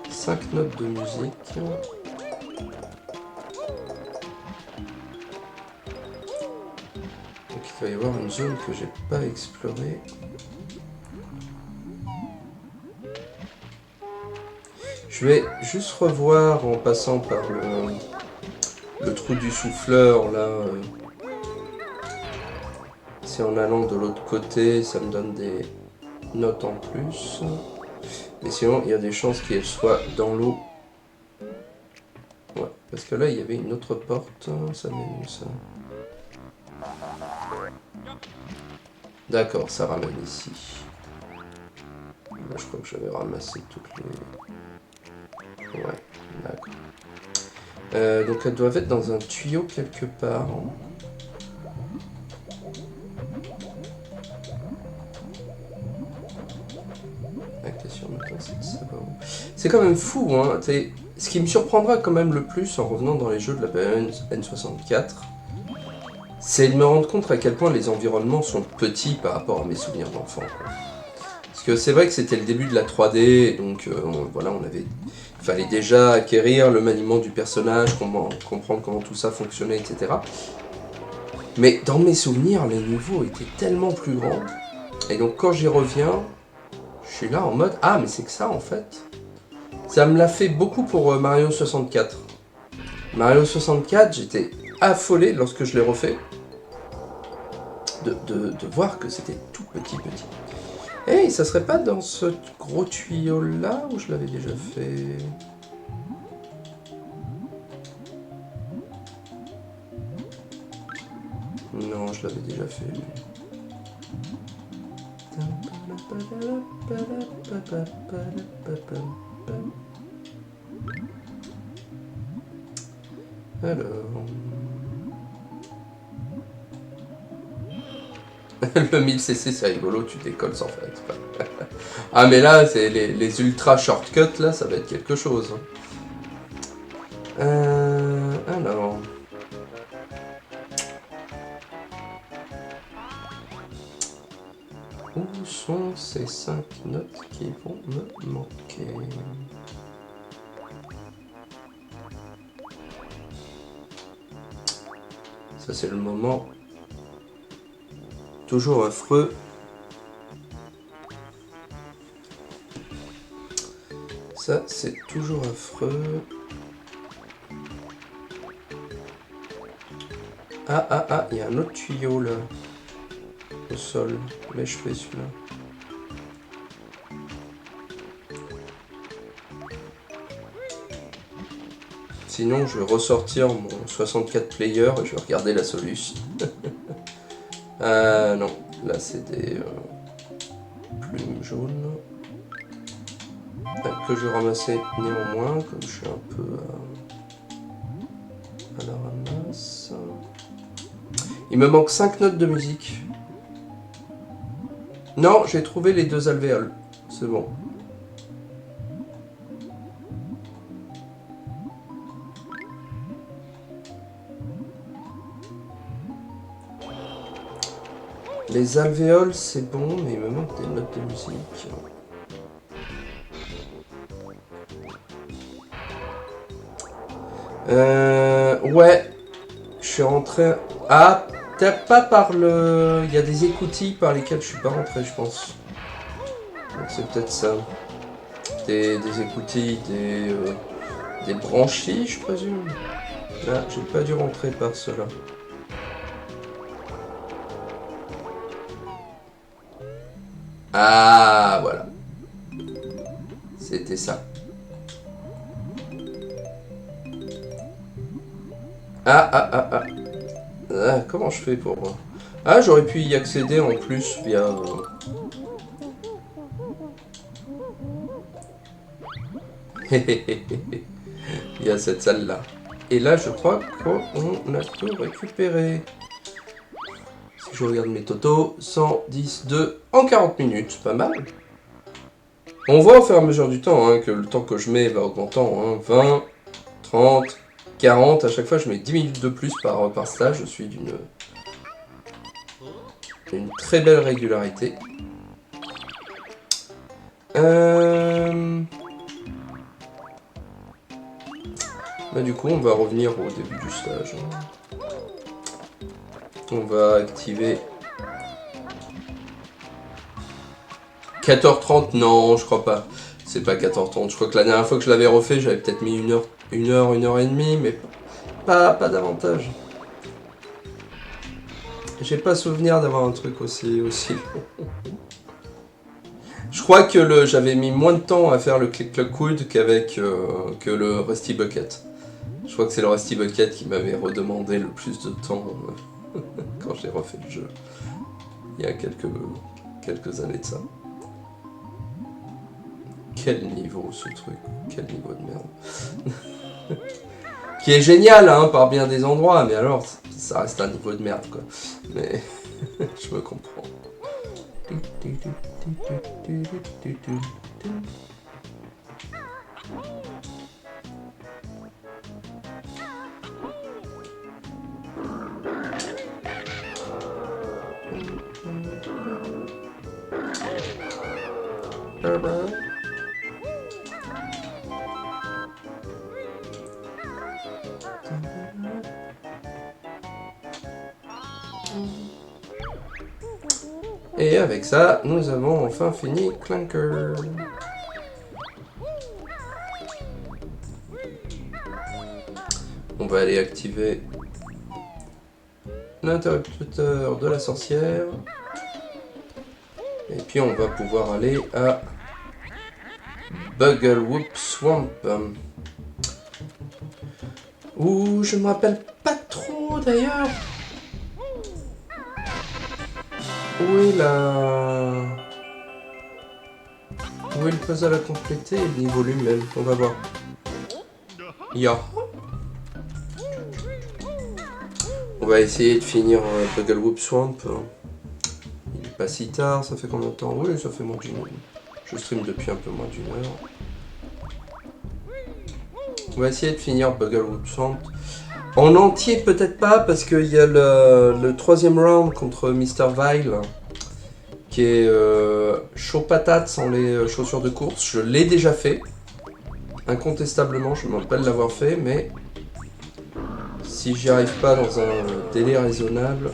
5 notes de musique. Donc il va y avoir une zone que j'ai pas explorée. Je vais juste revoir en passant par le trou du souffleur là. Si en allant de l'autre côté, ça me donne des notes en plus. Mais sinon, il y a des chances qu'elle soit dans l'eau. Ouais, parce que là, il y avait une autre porte. Ça mène où ça? D'accord, ça ramène ici. Là, je crois que j'avais ramassé toutes les... Ouais, d'accord. Donc, elles doivent être dans un tuyau quelque part. La question maintenant, c'est de savoir où. C'est quand même fou, hein. Ce qui me surprendra quand même le plus en revenant dans les jeux de la N64, c'est de me rendre compte à quel point les environnements sont petits par rapport à mes souvenirs d'enfant. Parce que c'est vrai que c'était le début de la 3D, donc voilà, il fallait déjà acquérir le maniement du personnage, comprendre comment tout ça fonctionnait, etc. Mais dans mes souvenirs, les niveaux étaient tellement plus grands. Et donc quand j'y reviens, je suis là en mode « Ah, mais c'est que ça en fait !» Ça me l'a fait beaucoup pour Mario 64. Mario 64, j'étais affolé lorsque je l'ai refait de voir que c'était tout petit. Hey, ça serait pas dans ce gros tuyau là où je l'avais déjà fait? Non, je l'avais déjà fait. Alors... Le 1000cc c'est rigolo, tu décolles sans faire exprès. Ah mais là, c'est les ultra shortcuts, là, ça va être quelque chose. Alors... Où sont ces 5 notes qui vont me manquer? Ça c'est le moment toujours affreux. Ça c'est toujours affreux. Ah, il y a un autre tuyau là. Au sol. Mais je fais celui-là. Sinon, je vais ressortir mon 64 player et je vais regarder la solution. Non, là c'est des plumes jaunes. Que je vais ramasser néanmoins, comme je suis un peu à la ramasse. Il me manque 5 notes de musique. Non, j'ai trouvé les 2 alvéoles. C'est bon. Les alvéoles, c'est bon, mais il me manque des notes de musique. Ouais. Je suis rentré... Ah, peut-être pas par le... Il y a des écoutilles par lesquelles je suis pas rentré, je pense. Donc c'est peut-être ça. Des écoutilles, des branchies, je présume. Là, j'ai pas dû rentrer par cela. Ah, voilà. C'était ça. Ah, comment je fais pour... Ah, j'aurais pu y accéder en plus via... Il y a cette salle-là. Et là, je crois qu'on a tout récupéré. Si je regarde mes totaux, 110, 2 en 40 minutes. Pas mal. On voit au fur et à mesure du temps hein, que le temps que je mets va augmentant. Hein, 20, 30, 40. À chaque fois, je mets 10 minutes de plus par stage. Je suis d'une Une très belle régularité. Bah, du coup, on va revenir au début du stage. On va activer 14h30, non, je crois pas. C'est pas 14h30. Je crois que la dernière fois que je l'avais refait, j'avais peut-être mis 1 heure et demie, mais pas davantage. J'ai pas souvenir d'avoir un truc aussi long. Je crois que j'avais mis moins de temps à faire le Click Clock Wood que le Rusty Bucket. Je crois que c'est le Rusty Bucket qui m'avait redemandé le plus de temps quand j'ai refait le jeu. Il y a quelques années de ça. Quel niveau ce truc, quel niveau de merde. Qui est génial hein, par bien des endroits, mais alors ça reste un niveau de merde quoi. Mais je me comprends. Et avec ça, nous avons enfin fini Clanker. On va aller activer l'interrupteur de la sorcière. Et puis on va pouvoir aller à Bugglewoop Swamp. Ouh, je me rappelle pas trop d'ailleurs. Où est le puzzle à compléter et le niveau lui-même? On va voir. Ya. On va essayer de finir Bugglewoop Swamp. Il est pas si tard, ça fait combien de temps? Oui, ça fait moins d'une heure. Je stream depuis un peu moins d'une heure. On va essayer de finir Bugglewoop Swamp. En entier, peut-être pas, parce qu'il y a le troisième round contre Mr. Vile, qui est chaud patate sans les chaussures de course. Je l'ai déjà fait. Incontestablement, je me rappelle l'avoir fait, mais si j'y arrive pas dans un délai raisonnable,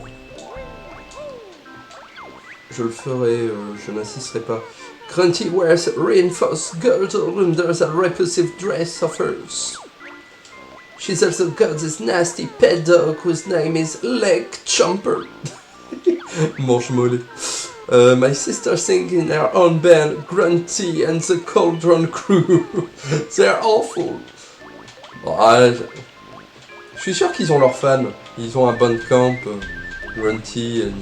je le ferai, je n'insisterai pas. Grunty wears a reinforced girdle under a repulsive dress of hers. She's also got this nasty pet dog whose name is Leg Chomper. Mange-mollet. My sister sings in her own band, Grunty and the Cauldron Crew. They're awful. Je suis sûr qu'ils ont leurs fans. Ils ont un bandcamp, Grunty and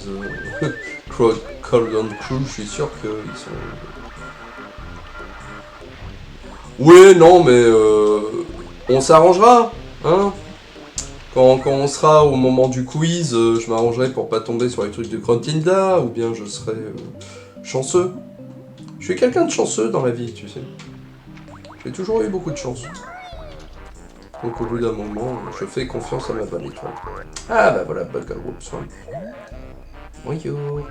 the Cauldron Crew. Je suis sûr qu'ils sont... Oui, non, mais on s'arrangera, hein. Quand on sera au moment du quiz, je m'arrangerai pour pas tomber sur les trucs de Gruntilda, ou bien je serai chanceux. Je suis quelqu'un de chanceux dans la vie, tu sais. J'ai toujours eu beaucoup de chance. Donc au bout d'un moment, je fais confiance à ma bonne étoile. Ah bah voilà, Bugglewoop Swamp. Bonjour.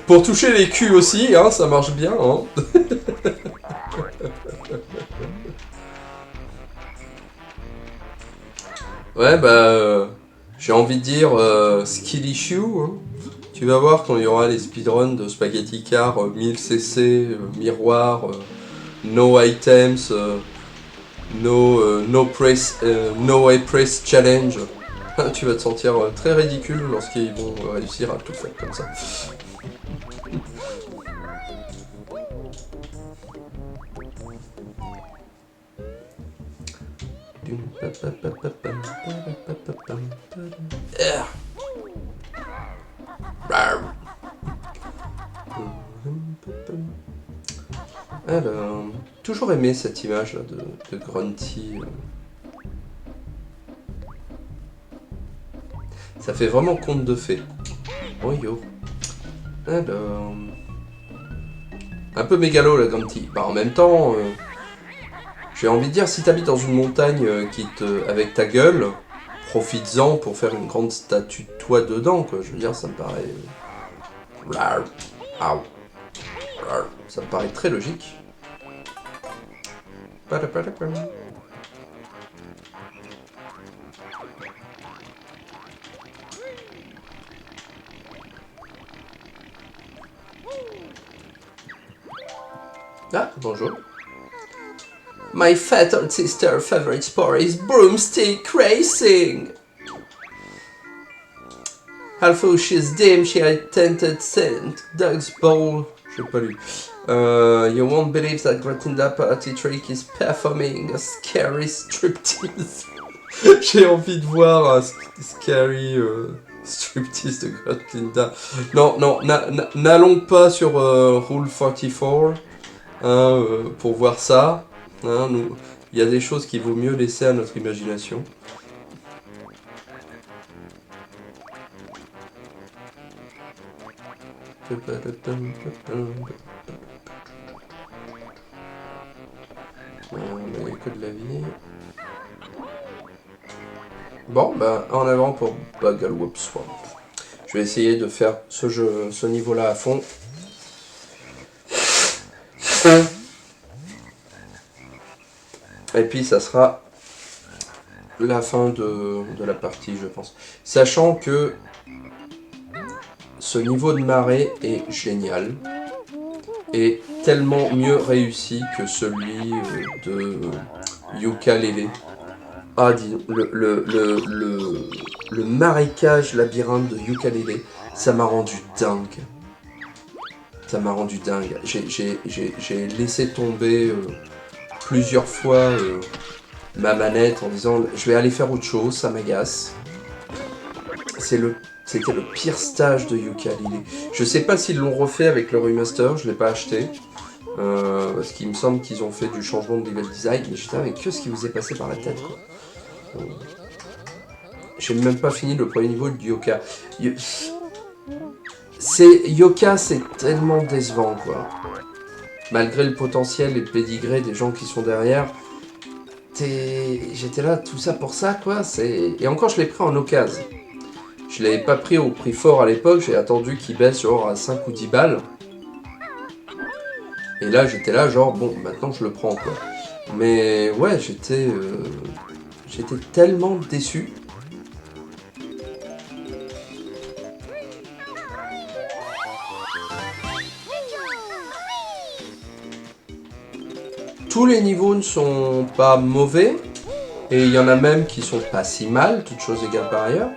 Pour toucher les culs aussi, hein, ça marche bien. Hein. Ouais, bah, j'ai envie de dire skill issue. Hein. Tu vas voir quand il y aura les speedruns de Spaghetti Car 1000cc, miroir, no items, no way press challenge. Tu vas te sentir très ridicule lorsqu'ils vont réussir à tout faire comme ça. Alors, toujours aimé cette image là de Grunty. Ça fait vraiment conte de fées. Oh yo. Alors... Un peu mégalo la Grunty. Bah en même temps, j'ai envie de dire, si t'habites dans une montagne avec ta gueule, profites-en pour faire une grande statue de toi dedans, quoi. Je veux dire, ça me paraît... Ça me paraît très logique. Ah, bonjour. My fatal sister's favorite sport is broomstick racing. Although she's dim, she attended St. Doug's Ball. J'ai pas lu. You won't believe that Gratinda Party Trick is performing a scary striptease. J'ai envie de voir un scary striptease de Gratinda. Non, n'allons pas sur Rule 44 pour voir ça. Hein, il y a des choses qu'il vaut mieux laisser à notre imagination. Il n'y a que de la vie. Bon, bah, en avant pour Bugglewop Swamp. Je vais essayer de faire ce niveau-là à fond. Et puis ça sera la fin de la partie, je pense. Sachant que ce niveau de marée est génial. Et tellement mieux réussi que celui de Yooka-Laylee. Ah, dis le marécage labyrinthe de Yooka-Laylee, ça m'a rendu dingue. Ça m'a rendu dingue. J'ai laissé tomber plusieurs fois ma manette en disant je vais aller faire autre chose, ça m'agace. C'était le pire stage de Yooka-Laylee. Je sais pas s'ils l'ont refait avec le remaster, je l'ai pas acheté. Parce qu'il me semble qu'ils ont fait du changement de level design. Mais putain, mais qu'est-ce qui vous est passé par la tête, quoi. J'ai même pas fini le premier niveau de Yoka. Yoka, c'est tellement décevant, quoi. Malgré le potentiel et le pédigré des gens qui sont derrière, j'étais là, tout ça pour ça, quoi. Et encore, je l'ai pris en occasion. Je l'avais pas pris au prix fort à l'époque, j'ai attendu qu'il baisse genre à 5 ou 10 balles. Et là, j'étais là, genre, bon, maintenant je le prends, quoi. Mais ouais, j'étais tellement déçu. Tous les niveaux ne sont pas mauvais, et il y en a même qui sont pas si mal, toutes choses égales par ailleurs.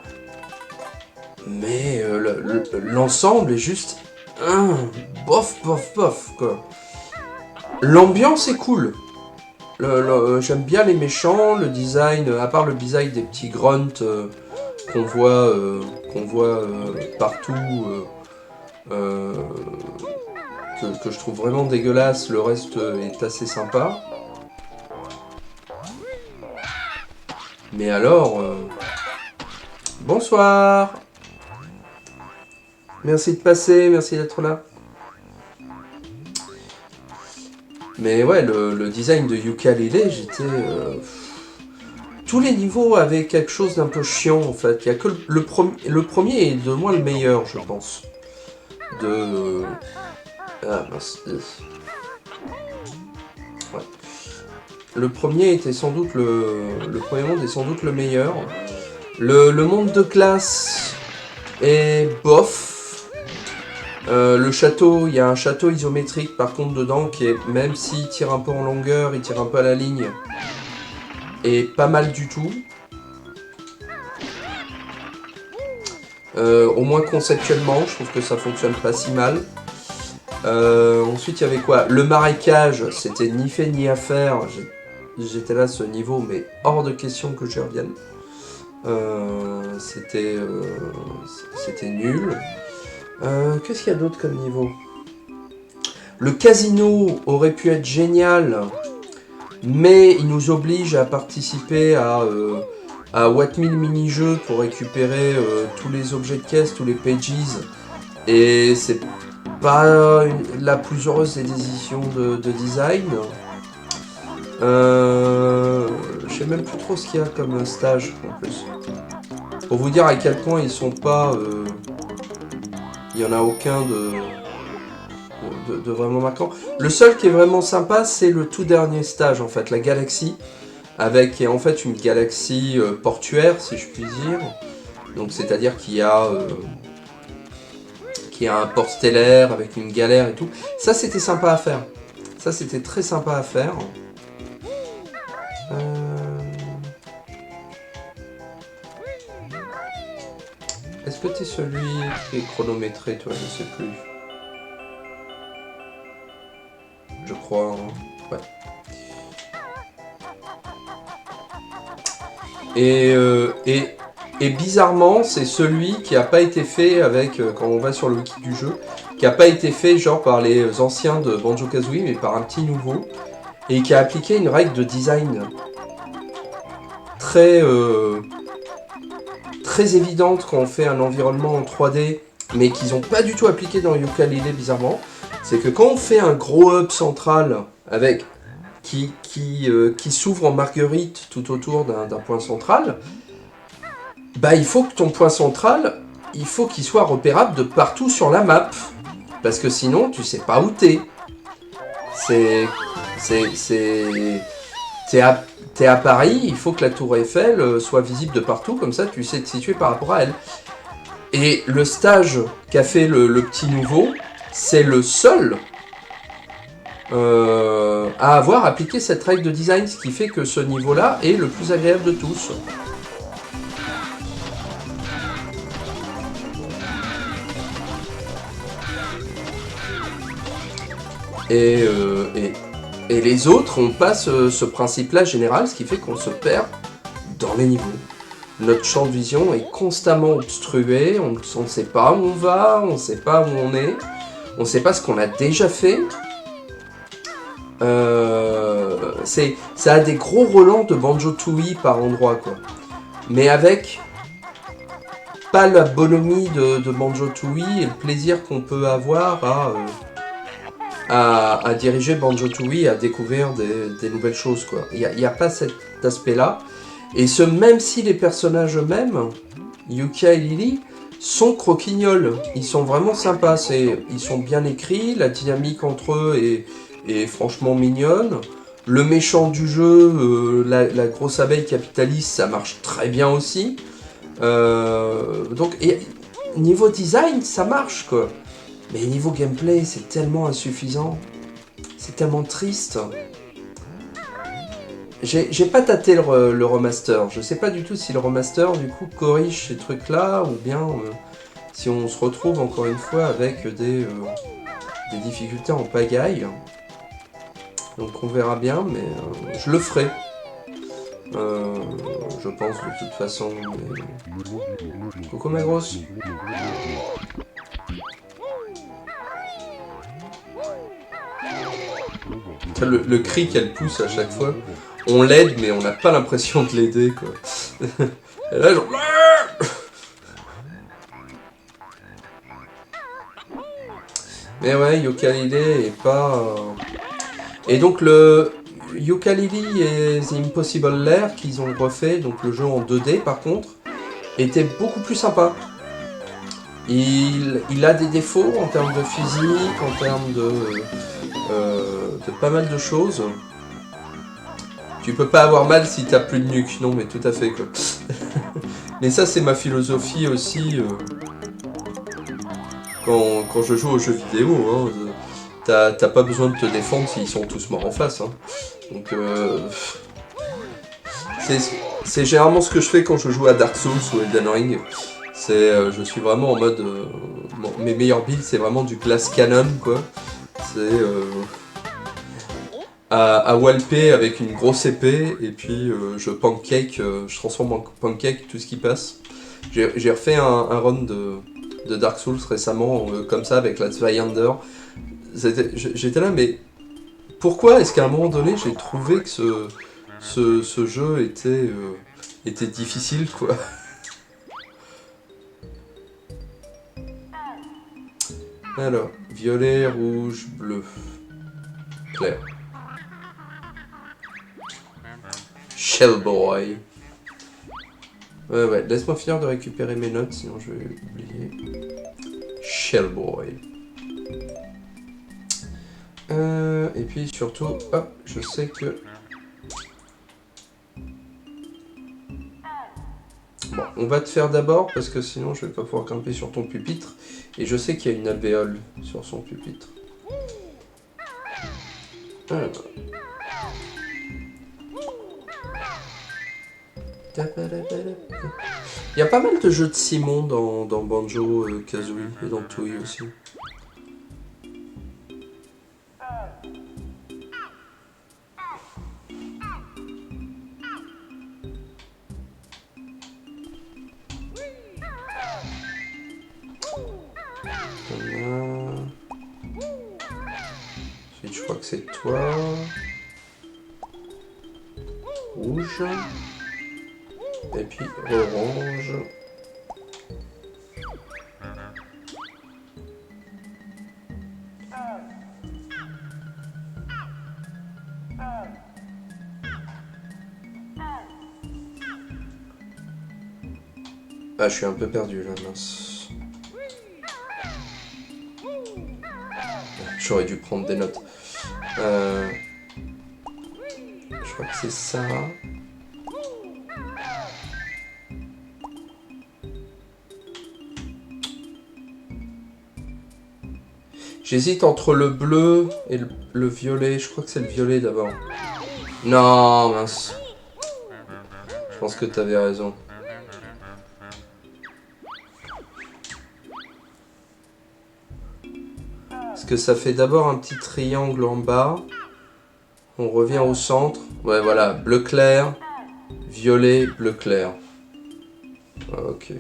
Mais l'ensemble est juste bof, quoi. L'ambiance est cool. J'aime bien les méchants, le design, à part le design des petits grunts qu'on voit partout, que je trouve vraiment dégueulasse, le reste est assez sympa. Mais alors... Bonsoir! Merci de passer, merci d'être là. Mais ouais, le design de Yooka-Laylee, j'étais... tous les niveaux avaient quelque chose d'un peu chiant, en fait. Il y a que le premier est de loin le meilleur, je pense. Ah, mince. Ouais. Le premier était sans doute le premier monde est sans doute le meilleur. Le monde de classe est bof. Le château, il y a un château isométrique par contre dedans qui est, même s'il tire un peu en longueur, il tire un peu à la ligne, et pas mal du tout. Au moins conceptuellement, je trouve que ça fonctionne pas si mal. Ensuite, il y avait quoi? Le marécage, c'était ni fait ni à faire. J'étais là à ce niveau, mais hors de question que je revienne. C'était nul. Qu'est-ce qu'il y a d'autre comme niveau? Le casino aurait pu être génial, mais il nous oblige à participer à What 1000 mini-jeux pour récupérer tous les objets de caisse, tous les pages Et c'est pas la plus heureuse des décisions de design. Je sais même plus trop ce qu'il y a comme stage en plus. Pour vous dire à quel point ils sont pas... il y en a aucun de vraiment marquant. Le seul qui est vraiment sympa, c'est le tout dernier stage en fait, la galaxie. Avec en fait une galaxie portuaire, si je puis dire. Donc c'est-à-dire qu'il y a un port stellaire avec une galère et tout. Ça c'était sympa à faire. Ça c'était très sympa à faire. Est-ce que t'es celui qui est chronométré, toi? Je sais plus. Je crois. Hein. Ouais. Et bizarrement, c'est celui qui n'a pas été fait avec, quand on va sur le wiki du jeu, qui n'a pas été fait genre par les anciens de Banjo-Kazooie, mais par un petit nouveau, et qui a appliqué une règle de design très, très évidente quand on fait un environnement en 3D, mais qu'ils n'ont pas du tout appliqué dans Yooka-Laylee bizarrement. C'est que quand on fait un gros hub central avec qui s'ouvre en marguerite tout autour d'un point central, bah il faut que ton point central, il faut qu'il soit repérable de partout sur la map. Parce que sinon, tu sais pas où t'es. T'es à Paris, il faut que la tour Eiffel soit visible de partout, comme ça tu sais te situer par rapport à elle. Et le stage qu'a fait le petit nouveau, c'est le seul à avoir appliqué cette règle de design, ce qui fait que ce niveau-là est le plus agréable de tous. Et les autres n'ont pas ce principe-là général, ce qui fait qu'on se perd dans les niveaux. Notre champ de vision est constamment obstrué, on ne sait pas où on va, on ne sait pas où on est, on ne sait pas ce qu'on a déjà fait. Ça a des gros relents de Banjo-Tooie par endroit, quoi. Mais avec pas la bonhomie de Banjo-Tooie et le plaisir qu'on peut avoir à diriger Banjo-Tooie, à découvrir des nouvelles choses, quoi. Il n'y a pas cet aspect-là. Et ce, même si les personnages eux-mêmes, Yukia et Lily, sont croquignoles. Ils sont vraiment sympas. Ils sont bien écrits, la dynamique entre eux est franchement mignonne. Le méchant du jeu, la grosse abeille capitaliste, ça marche très bien aussi. Donc, niveau design, ça marche, quoi. Mais niveau gameplay, c'est tellement insuffisant. C'est tellement triste. J'ai pas tâté le remaster. Je sais pas du tout si le remaster, du coup, corrige ces trucs-là, ou bien si on se retrouve encore une fois avec des difficultés en pagaille. Donc on verra bien, mais je le ferai. Je pense de toute façon. Mais... Coucou ma grosse. Le cri qu'elle pousse à chaque fois, on l'aide mais on n'a pas l'impression de l'aider, quoi. Et là genre... Mais ouais, Yooka-Laylee est pas... Et donc le Yooka-Laylee et The Impossible Lair qu'ils ont refait, donc le jeu en 2D par contre, était beaucoup plus sympa. Il a des défauts en termes de physique, en termes de pas mal de choses. Tu peux pas avoir mal si t'as plus de nuque, non mais tout à fait, quoi. Mais ça c'est ma philosophie aussi quand je joue aux jeux vidéo. Hein, t'as pas besoin de te défendre s'ils sont tous morts en face. Hein. Donc c'est généralement ce que je fais quand je joue à Dark Souls ou Elden Ring. Je suis vraiment en mode... mes meilleurs builds c'est vraiment du glass cannon, quoi. C'est... à walper avec une grosse épée, et puis je pancake, je transforme en pancake tout ce qui passe. J'ai refait un run de Dark Souls récemment, comme ça, avec la Zweihander. J'étais là, mais pourquoi est-ce qu'à un moment donné, j'ai trouvé que ce jeu était difficile, quoi. Alors, violet, rouge, bleu. Clair. Shellboy. Ouais, laisse-moi finir de récupérer mes notes, sinon je vais oublier. Shellboy. Et puis surtout, hop, je sais que... Bon, on va te faire d'abord, parce que sinon je vais pas pouvoir grimper sur ton pupitre. Et je sais qu'il y a une alvéole sur son pupitre. Alors. Il y a pas mal de jeux de Simon dans Banjo, Kazooie et dans Tooie aussi. Ensuite, je crois que c'est toi. Rouge. Et puis orange. Ah, je suis un peu perdu là, mince. J'aurais dû prendre des notes. Je crois que c'est ça. J'hésite entre le bleu et le violet. Je crois que c'est le violet d'abord. Non, mince. Je pense que t'avais raison. Parce que ça fait d'abord un petit triangle en bas. On revient au centre. Ouais, voilà. Bleu clair, violet, bleu clair. Ok.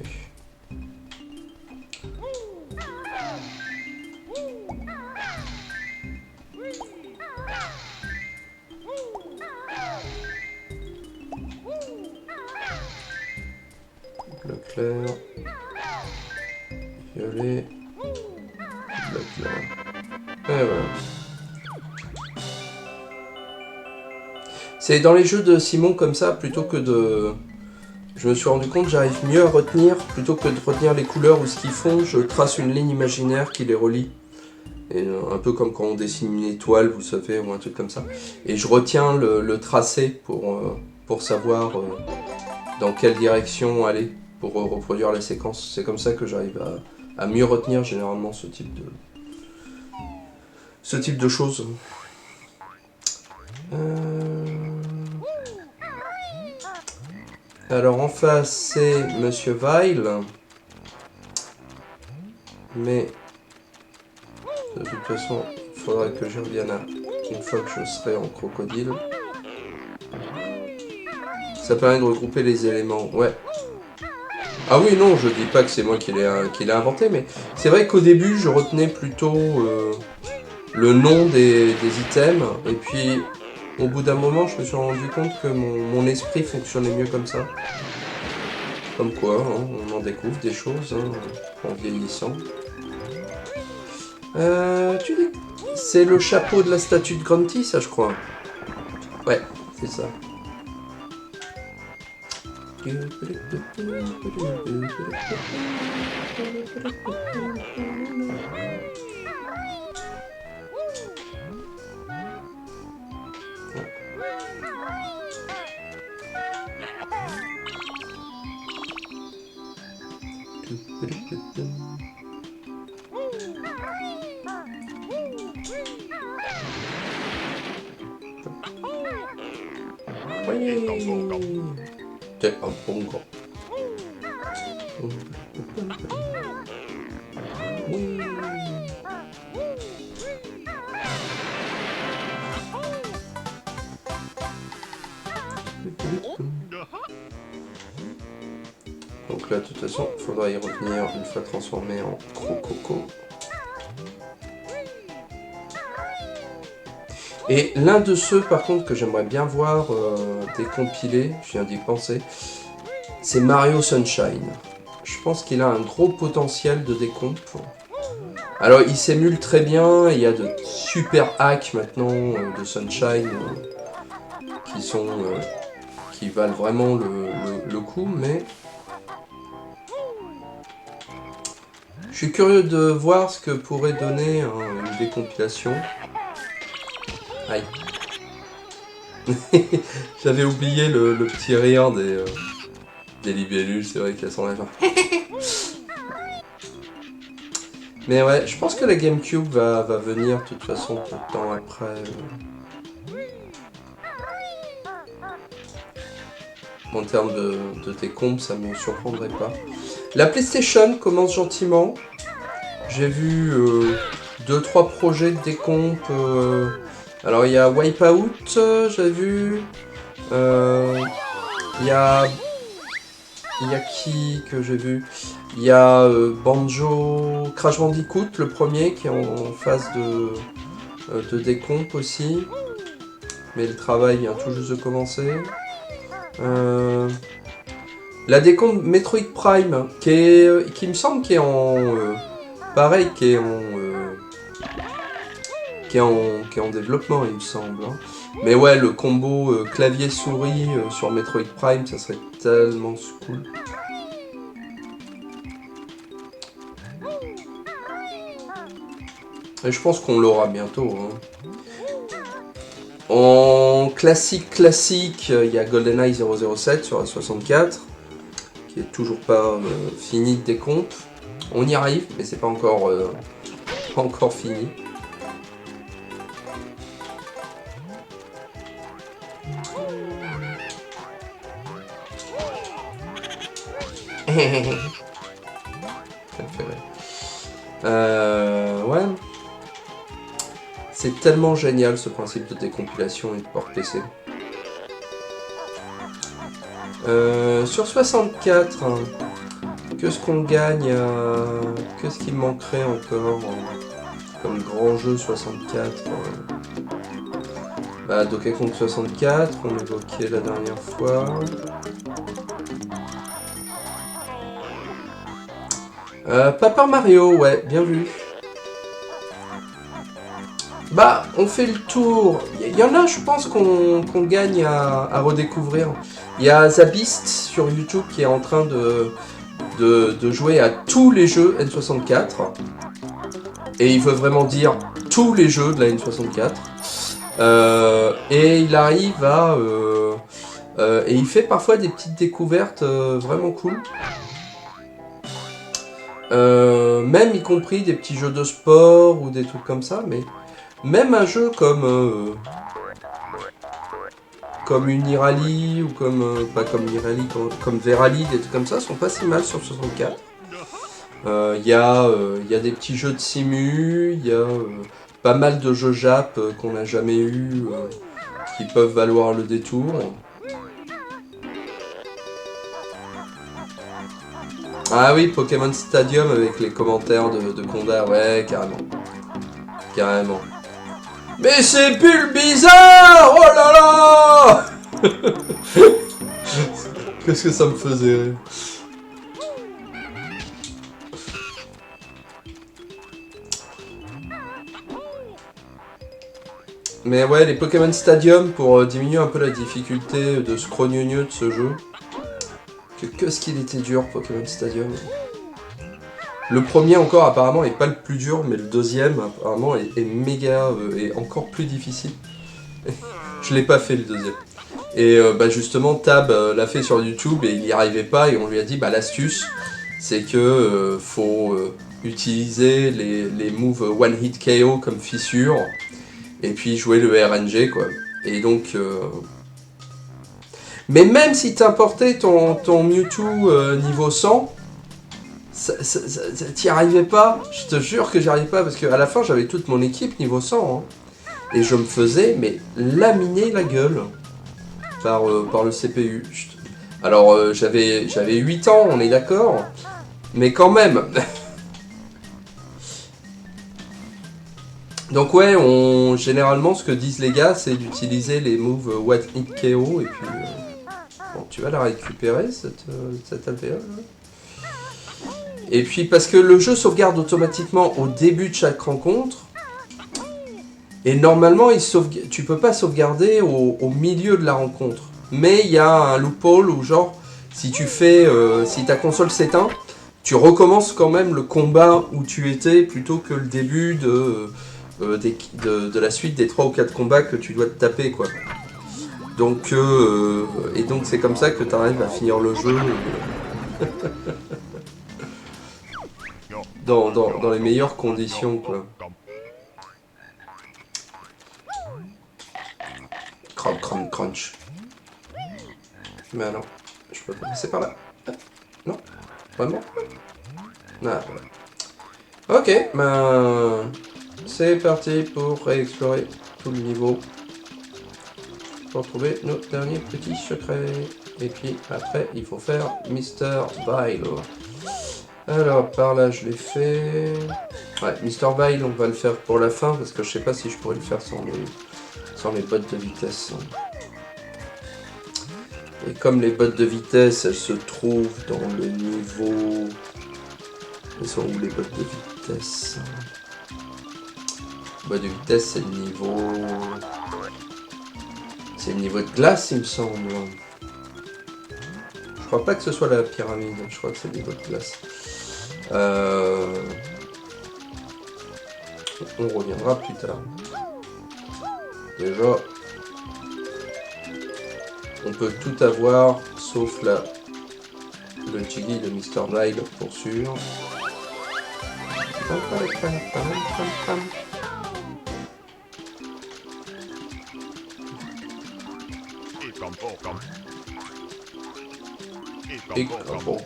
Bleu clair, violet, bleu clair. Et voilà. C'est dans les jeux de Simon comme ça, plutôt que de... Je me suis rendu compte que j'arrive mieux à retenir, plutôt que de retenir les couleurs ou ce qu'ils font, je trace une ligne imaginaire qui les relie. Et un peu comme quand on dessine une étoile, vous savez, ou un truc comme ça. Et je retiens le tracé pour savoir dans quelle direction aller, pour reproduire la séquence. C'est comme ça que j'arrive à mieux retenir généralement ce type de choses. Alors en face c'est Monsieur Vile. Mais de toute façon il faudrait que j'y revienne une fois que je serai en crocodile. Ça permet de regrouper les éléments, ouais. Ah oui, non, je dis pas que c'est moi qui l'ai inventé, mais c'est vrai qu'au début je retenais plutôt le nom des items, et puis au bout d'un moment je me suis rendu compte que mon esprit fonctionnait mieux comme ça. Comme quoi, hein, on en découvre des choses hein, en vieillissant. Tu dis... C'est le chapeau de la statue de Grunty, ça je crois. Ouais, c'est ça. T'es un bon gars. Donc là, de toute façon, il faudra y revenir une fois transformé en Crococo. Et l'un de ceux, par contre, que j'aimerais bien voir décompilé, je viens d'y penser, c'est Mario Sunshine. Je pense qu'il a un gros potentiel de décomp. Alors il s'émule très bien, il y a de super hacks maintenant de Sunshine qui valent vraiment le coup, mais je suis curieux de voir ce que pourrait donner une décompilation. Aïe. J'avais oublié le petit rire des libellules, c'est vrai qu'elles sont là. Mais ouais, je pense que la GameCube va venir de toute façon tout le temps après. En termes de décompte, ça me surprendrait pas. La PlayStation commence gentiment. J'ai vu 2-3 projets de décompe. Alors il y a Wipeout, j'ai vu. Il y a qui que j'ai vu? Il y a Banjo, Crash Bandicoot, le premier, qui est en phase de décompe aussi. Mais le travail vient tout juste de commencer. La décompte Metroid Prime, qui me semble qui est en... pareil, qui est en développement, il me semble. Hein. Mais ouais, le combo clavier-souris sur Metroid Prime, ça serait tellement cool. Et je pense qu'on l'aura bientôt. Hein. En classique, il y a GoldenEye 007 sur la 64, qui est toujours pas fini de décompte. On y arrive, mais c'est pas encore fini. Ça me fait rire. Ouais. C'est tellement génial ce principe de décompilation et de port PC. Sur 64, hein, qu'est-ce qu'on gagne qu'est-ce qui manquerait encore comme grand jeu 64 Bah, Donkey Kong 64, on évoquait la dernière fois. Paper Mario, ouais, bien vu. Bah, on fait le tour. Il y en a, je pense, qu'on gagne à redécouvrir. Il y a Zabist sur YouTube qui est en train de jouer à tous les jeux N64. Et il veut vraiment dire tous les jeux de la N64. Et il arrive à... et il fait parfois des petites découvertes vraiment cool. Même y compris des petits jeux de sport ou des trucs comme ça, mais... Même un jeu comme Unirally ou pas comme Unirally, comme Verally, des trucs comme ça sont pas si mal sur 64. Il y a des petits jeux de simu, il y a pas mal de jeux Jap qu'on n'a jamais eu qui peuvent valoir le détour. Ah oui, Pokémon Stadium avec les commentaires de Konda, ouais, carrément. Carrément. Mais c'est Bulle bizarre! Oh là là! Qu'est-ce que ça me faisait rire. Mais ouais, les Pokémon Stadium pour diminuer un peu la difficulté de scrogneux de ce jeu. Qu'est-ce qu'il était dur, Pokémon Stadium. Le premier encore apparemment est pas le plus dur, mais le deuxième apparemment est méga et encore plus difficile. Je l'ai pas fait le deuxième. Et bah justement Tab l'a fait sur YouTube et il n'y arrivait pas et on lui a dit bah l'astuce c'est que faut utiliser les moves one hit KO comme fissure et puis jouer le RNG quoi. Et donc mais même si t'importais ton Mewtwo niveau 100, t'y arrivais pas, je te jure que j'y arrivais pas parce qu'à la fin j'avais toute mon équipe niveau 100 hein, et je me faisais mais laminer la gueule par le CPU. Alors j'avais 8 ans, on est d'accord, mais quand même. Donc ouais, généralement ce que disent les gars c'est d'utiliser les moves What Hit KO et puis bon, tu vas la récupérer cette alvéole. Et puis parce que le jeu sauvegarde automatiquement au début de chaque rencontre. Et normalement, tu peux pas sauvegarder au milieu de la rencontre. Mais il y a un loophole où genre, si si ta console s'éteint, tu recommences quand même le combat où tu étais plutôt que le début de la suite des 3 ou 4 combats que tu dois te taper, quoi. Donc, et donc c'est comme ça que tu arrives à finir le jeu dans les meilleures conditions, quoi. Crunch, crunch, crunch. Mais alors, je peux pas passer par là. Non, vraiment. Ah, voilà. Ok, ben c'est parti pour réexplorer tout le niveau. Pour trouver nos derniers petits secrets. Et puis après, il faut faire Mr. Vile. Alors, par là, je l'ai fait. Ouais, Mr. Vile, on va le faire pour la fin, parce que je sais pas si je pourrais le faire sans les bottes de vitesse. Et comme les bottes de vitesse, elles se trouvent dans le niveau... Elles sont où les bottes de vitesse? Les bottes de vitesse, c'est le niveau... C'est le niveau de glace, il me semble. Je crois pas que ce soit la pyramide, je crois que c'est le niveau de glace. On reviendra plus tard. Déjà, on peut tout avoir, sauf le Jiggy de Mr. Vile, pour sûr. Et bon.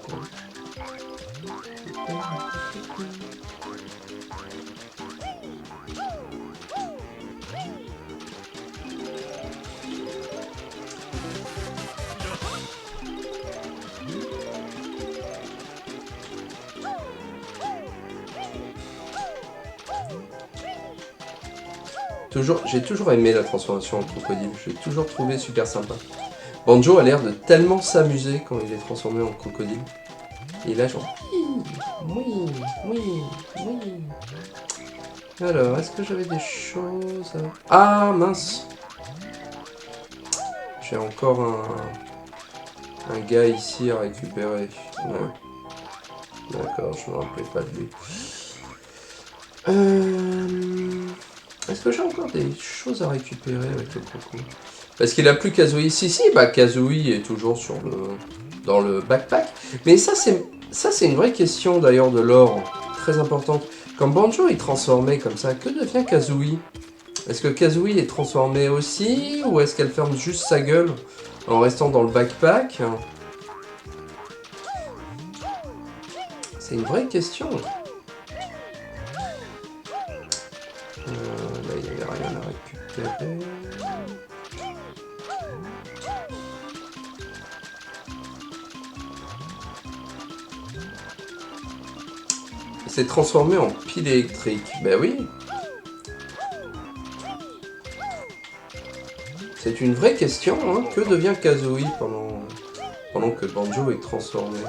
J'ai toujours aimé la transformation en crocodile, j'ai toujours trouvé super sympa. Banjo a l'air de tellement s'amuser quand il est transformé en crocodile. Et là genre... Oui. Alors, est-ce que j'avais des choses à... Ah, mince. J'ai encore un gars ici à récupérer. Ouais. D'accord, je me rappelais pas de lui. Est-ce que j'ai encore des choses à récupérer avec le croco? Parce qu'il a plus Kazooie. Si, bah Kazooie est toujours dans le backpack. Mais ça c'est une vraie question d'ailleurs de lore, très importante. Quand Banjo est transformé comme ça, que devient Kazooie? Est-ce que Kazooie est transformée aussi, ou est-ce qu'elle ferme juste sa gueule en restant dans le backpack? C'est une vraie question. Là, il n'y avait rien à récupérer. C'est transformé en pile électrique. Ben oui. C'est une vraie question, hein. Que devient Kazooie pendant que Banjo est transformé?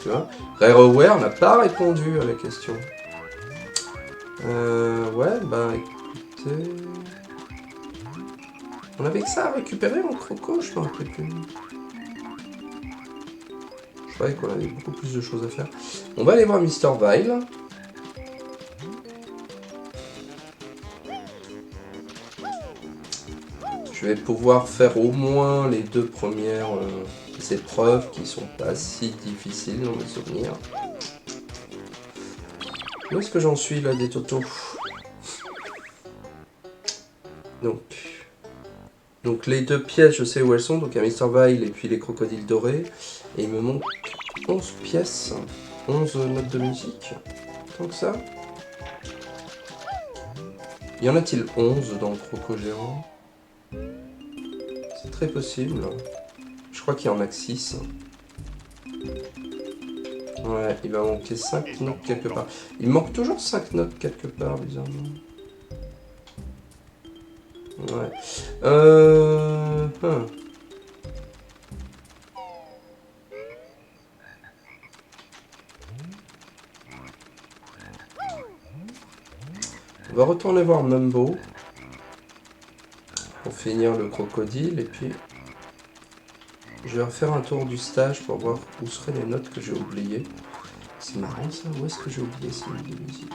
Tu vois, Rareware n'a pas répondu à la question. Ouais, bah écoutez... On avait que ça à récupérer en croco, je m'en rappelle plus. Je croyais qu'on avait beaucoup plus de choses à faire. On va aller voir Mr. Vile. Je vais pouvoir faire au moins les 2 premières épreuves qui sont pas si difficiles dans mes souvenirs. Où est-ce que j'en suis là des totos? Donc les 2 pièces, je sais où elles sont. Donc il y a Mr. Vile et puis les crocodiles dorés. Et il me manque 11 pièces, 11 notes de musique. Tant que ça. Y en a-t-il 11 dans le croco géant? C'est très possible. Je crois qu'il y en a que 6. Ouais, il va manquer 5 notes quelque part. Il manque toujours 5 notes quelque part, bizarrement. Ouais. va retourner voir Mumbo pour finir le crocodile et puis je vais refaire un tour du stage pour voir où seraient les notes que j'ai oubliées. C'est marrant ça, où est-ce que j'ai oublié ces notes de musique?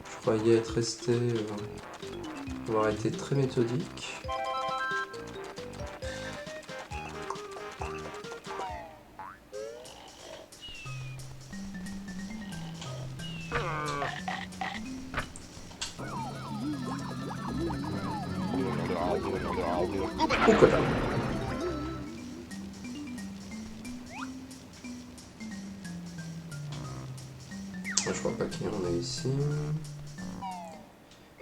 Je croyais être resté, avoir été très méthodique. Crocodile. Je crois pas qu'il y en a ici.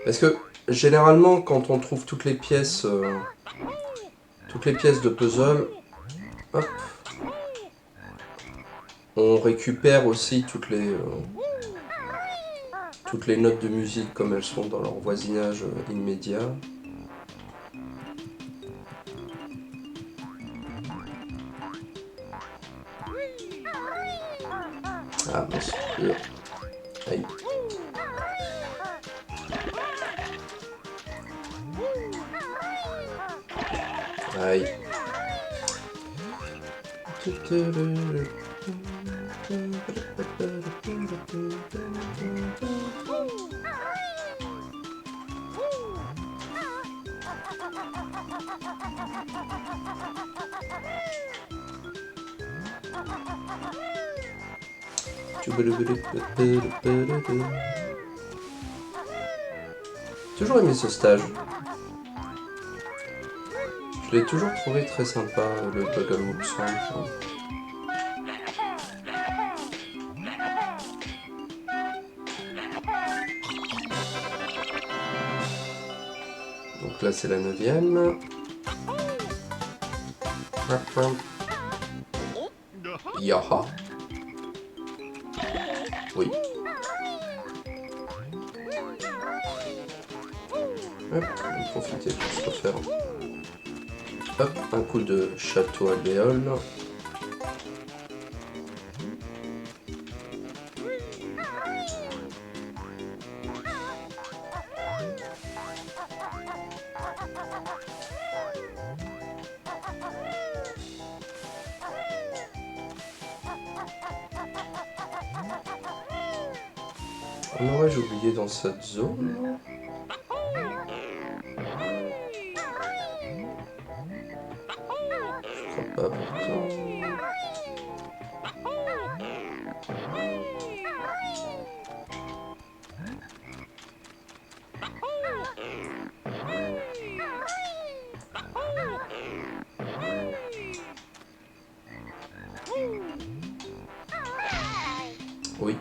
Parce que généralement, quand on trouve toutes les pièces de puzzle, hop, on récupère aussi toutes les notes de musique comme elles sont dans leur voisinage immédiat. Ah mince. Aïe. Aïe. Toujours aimé ce stage. Je l'ai toujours trouvé très sympa, le Buggle Whoop Swamp. Donc là c'est la 9e. Yaha. Oui. Hop, on va profiter pour se refaire. Hop, un coup de château à Béole. En aurais-je oublié dans cette zone? Je crois pas pourtant. Oui.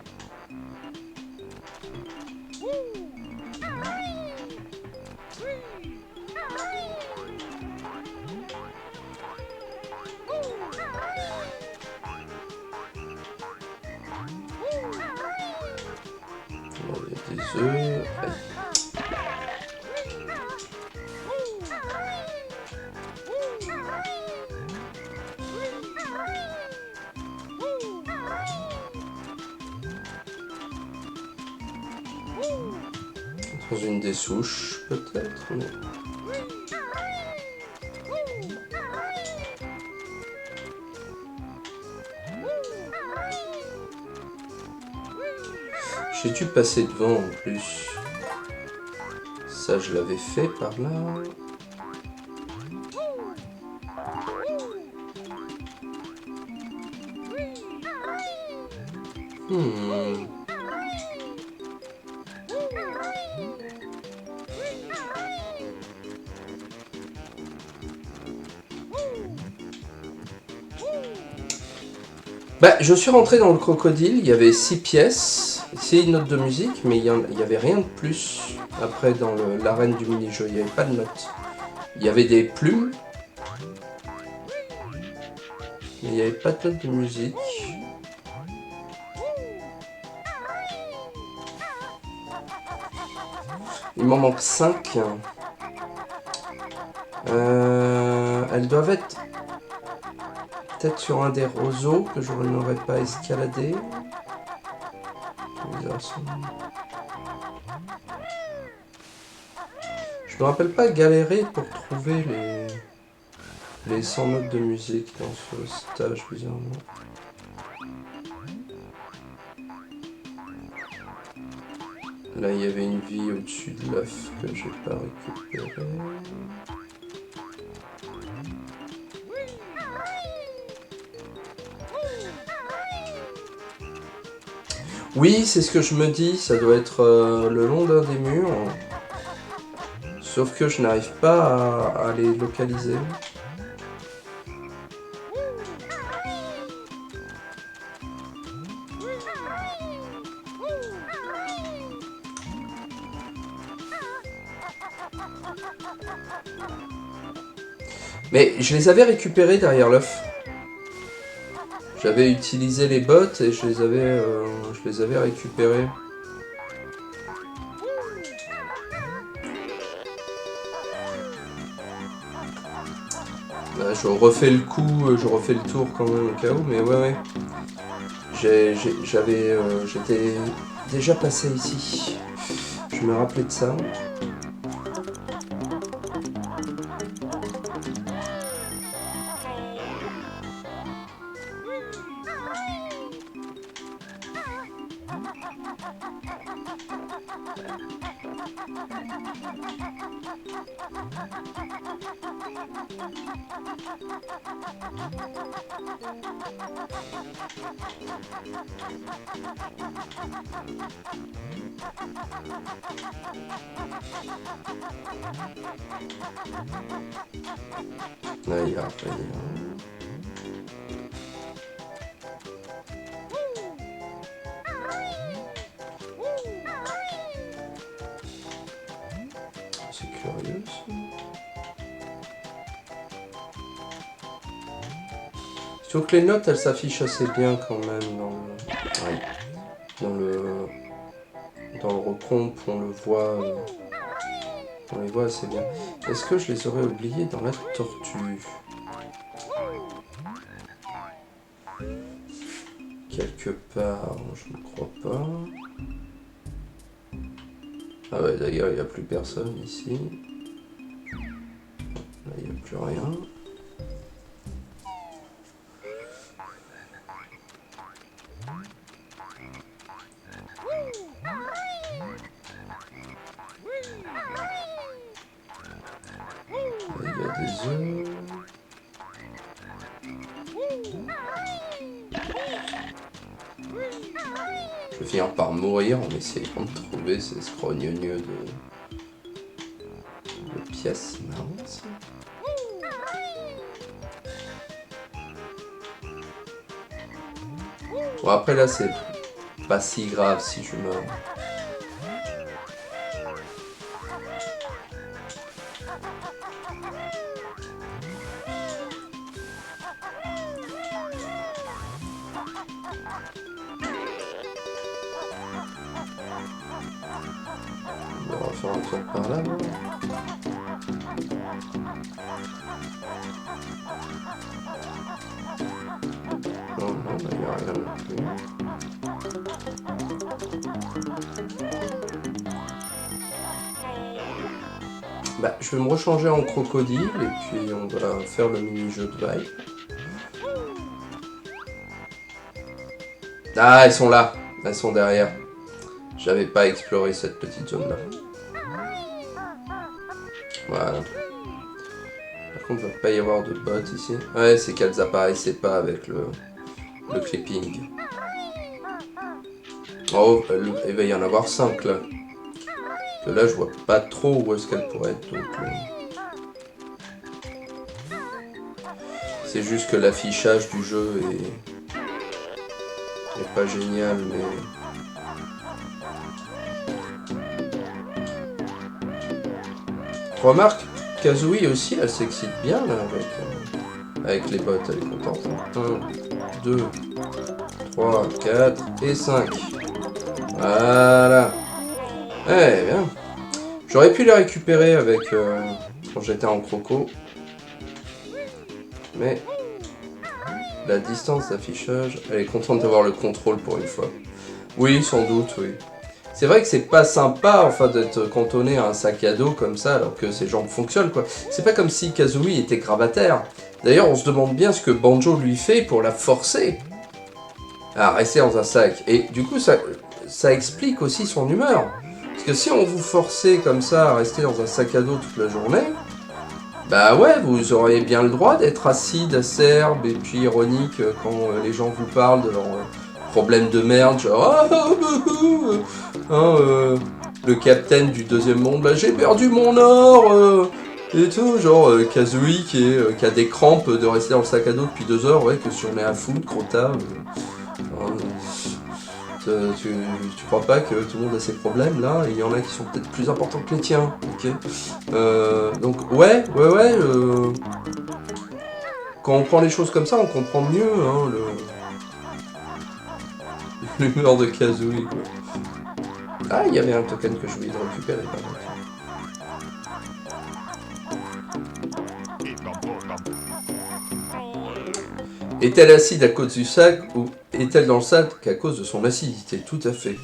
Bon, il y a des œufs. Aïe. Dans une des souches, peut-être, mais... J'ai dû passer devant en plus. Ça, je l'avais fait par là. Bah, je suis rentré dans le crocodile, il y avait 6 pièces, 6 notes de musique, mais il y avait rien de plus. Après, dans l'arène du mini-jeu, il n'y avait pas de notes. Il y avait des plumes, mais il n'y avait pas de notes de musique. Il m'en manque 5. Elles doivent être peut-être sur un des roseaux que je n'aurais pas escaladé. me rappelle pas galérer pour trouver les 100 notes de musique dans ce stage, bizarrement. Là, il y avait une vie au-dessus de l'œuf que j'ai pas récupéré. Oui, c'est ce que je me dis, ça doit être le long d'un des murs. Sauf que je n'arrive pas à les localiser. Mais je les avais récupérés derrière l'œuf. J'avais utilisé les bottes et je les avais récupérés. Là, je refais le coup, je refais le tour quand même au cas où, mais ouais. J'étais déjà passé ici. Je me rappelais de ça. Là, il y a rien. C'est curieux ça. Sauf que les notes elles s'affichent assez bien quand même dans le recomp, on le voit. On les voit assez bien. Est-ce que je les aurais oubliés dans la tortue? Quelque part, je ne crois pas. Ah ouais, d'ailleurs, il n'y a plus personne ici. Là, il n'y a plus rien. Là, il y a des œufs. Je vais finir par mourir en essayant de trouver ces scrogneux de pièces marrantes. Bon, après là, c'est pas si grave si je meurs. On va refaire un tour par là. Non, il n'y a rien non plus. Bah, je vais me rechanger en crocodile et puis on va faire le mini-jeu de vibe. Ah, elles sont là. Elles sont derrière. J'avais pas exploré cette petite zone là. Voilà. Par contre, il va pas y avoir de bots ici. Ouais, c'est qu'elles apparaissaient pas avec le clipping. Oh, il va y en avoir 5 là. Que là, je vois pas trop où est-ce qu'elle pourrait être. Donc, c'est juste que l'affichage du jeu est pas génial, mais... Remarque, Kazooie aussi, elle s'excite bien là avec les bots, elle est contente. 1, 2, 3, 4 et 5. Voilà. Eh bien. J'aurais pu les récupérer avec quand j'étais en croco. Mais la distance d'affichage, elle est contente d'avoir le contrôle pour une fois. Oui, sans doute, oui. C'est vrai que c'est pas sympa enfin d'être cantonné à un sac à dos comme ça alors que ses jambes fonctionnent quoi. C'est pas comme si Kazooie était grabataire. D'ailleurs on se demande bien ce que Banjo lui fait pour la forcer à rester dans un sac. Et du coup ça explique aussi son humeur. Parce que si on vous forçait comme ça à rester dans un sac à dos toute la journée, bah ouais, vous auriez bien le droit d'être acide, acerbe et puis ironique quand les gens vous parlent de leurs problèmes de merde, genre le capitaine du deuxième monde, bah j'ai perdu mon or et tout, genre Kazooie qui a des crampes de rester dans le sac à dos depuis 2 heures, ouais, que si on est à foutre, Crota. Tu crois pas que tout le monde a ses problèmes là? Il y en a qui sont peut-être plus importants que les tiens, ok? Donc ouais. Quand on prend les choses comme ça, on comprend mieux hein, l'humeur de Kazooie. Quoi. Ah, il y avait un token que je voulais récupérer. Est-elle acide à cause du sac ou est-elle dans le sac à cause de son acidité? Tout à fait.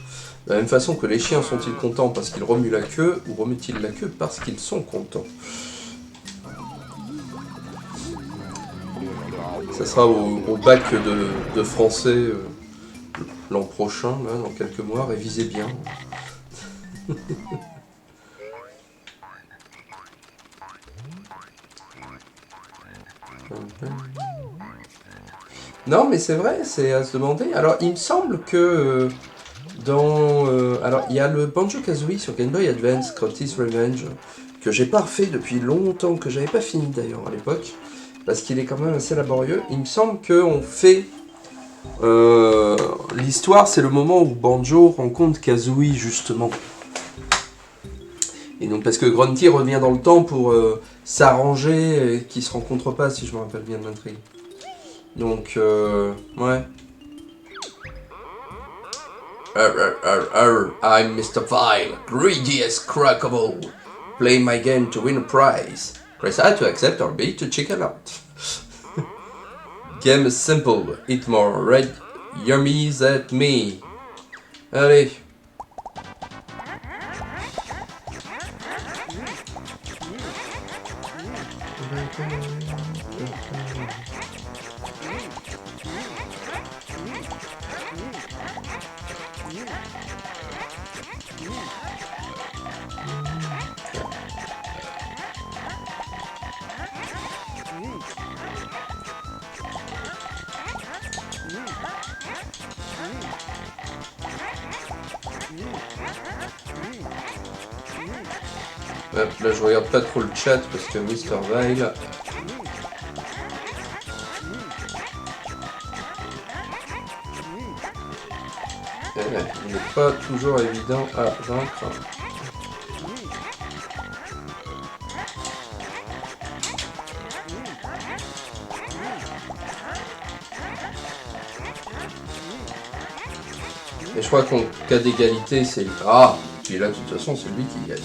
De la même façon que les chiens sont-ils contents parce qu'ils remuent la queue ou remuent-ils la queue parce qu'ils sont contents? Ça sera au bac de français l'an prochain, là, dans quelques mois. Révisez bien. Non, mais c'est vrai, c'est à se demander. Alors, il me semble que alors, il y a le Banjo-Kazooie sur Game Boy Advance, Crafty's Revenge, que j'ai pas refait depuis longtemps, que j'avais pas fini d'ailleurs à l'époque, parce qu'il est quand même assez laborieux. Il me semble qu'on fait... l'histoire, c'est le moment où Banjo rencontre Kazooie, justement. Et donc, parce que Grunty revient dans le temps pour s'arranger et qu'ils se rencontrent pas, si je me rappelle bien de l'intrigue. Donc, ouais. I'm Mr. Vile, greedy as Crocodile. Play my game to win a prize. Press A to accept or B to chicken out. Game is simple. Eat more red yummies at me. Allez. Hop, là je regarde pas trop le chat parce que Mr. Vile... il n'est pas toujours évident à vaincre. Et je crois qu'en cas d'égalité, c'est... Ah, puis là, de toute façon, c'est lui qui gagne.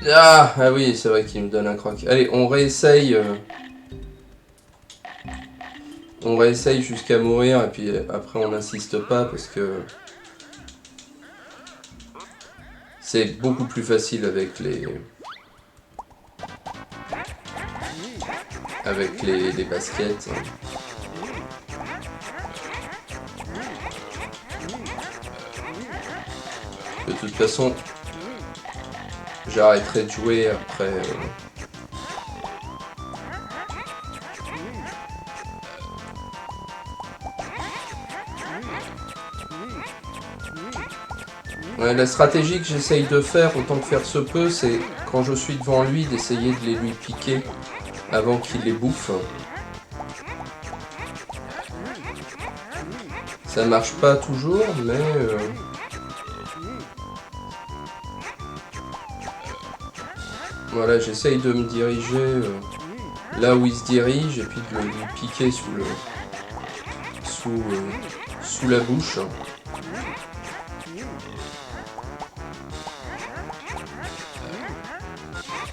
Ah oui, c'est vrai qu'il me donne un croc. Allez, on réessaye. On réessaye jusqu'à mourir, et puis après, on n'insiste pas, parce que... C'est beaucoup plus facile avec les... Avec les baskets. De toute façon, j'arrêterai de jouer après... Ouais, la stratégie que j'essaye de faire, autant que faire se peut, c'est quand je suis devant lui, d'essayer de les lui piquer avant qu'il les bouffe. Ça marche pas toujours, mais... Voilà, j'essaye de me diriger là où il se dirige, et puis de lui piquer sous la bouche.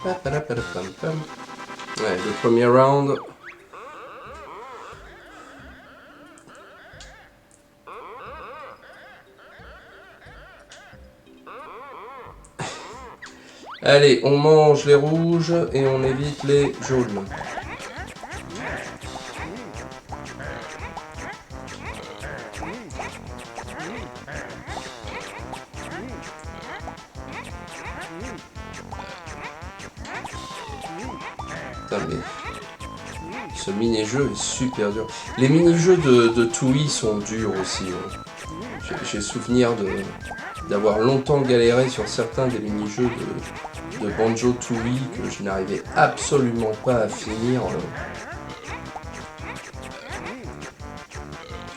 Ouais, le premier round. Allez, on mange les rouges et on évite les jaunes. Putain, mais ce mini-jeu est super dur. Les mini-jeux de Toei sont durs aussi. Hein. J'ai souvenir d'avoir longtemps galéré sur certains des mini-jeux de Banjo-Tooie que je n'arrivais absolument pas à finir.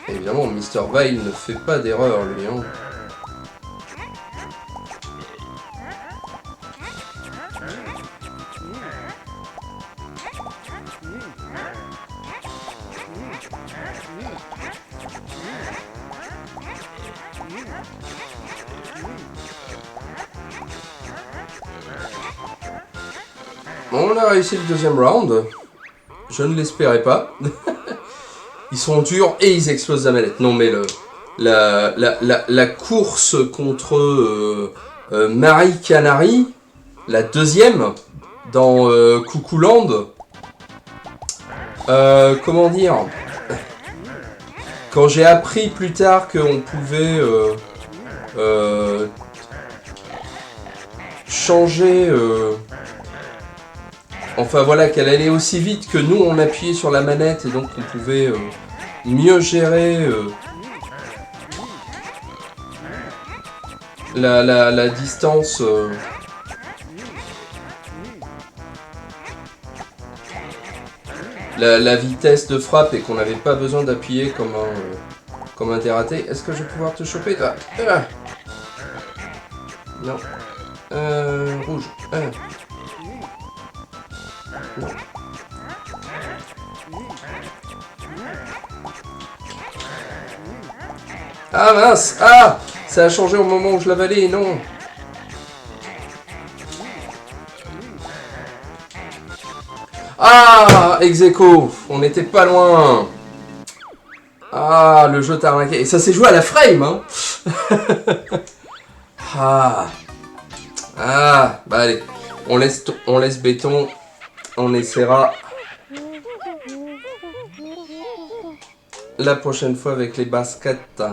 Évidemment, Mr. Vile ne fait pas d'erreur, lui. Hein. On a réussi le deuxième round. Je ne l'espérais pas. Ils sont durs et ils explosent la manette. Non mais la course contre Marie Canary, la deuxième, dans Coucouland, comment dire, quand j'ai appris plus tard qu'on pouvait changer... Enfin voilà, qu'elle allait aussi vite que nous, on appuyait sur la manette et donc on pouvait mieux gérer la distance. La vitesse de frappe et qu'on n'avait pas besoin d'appuyer comme un dératé. Est-ce que je vais pouvoir te choper? Non. Rouge. Non. Ah mince! Ah! Ça a changé au moment où je l'avalais, non! Ah! Ex-aequo! On n'était pas loin! Ah, le jeu t'a arnaqué. Et ça s'est joué à la frame, hein! Ah! Ah! Bah allez, on laisse béton. On essaiera la prochaine fois avec les baskets.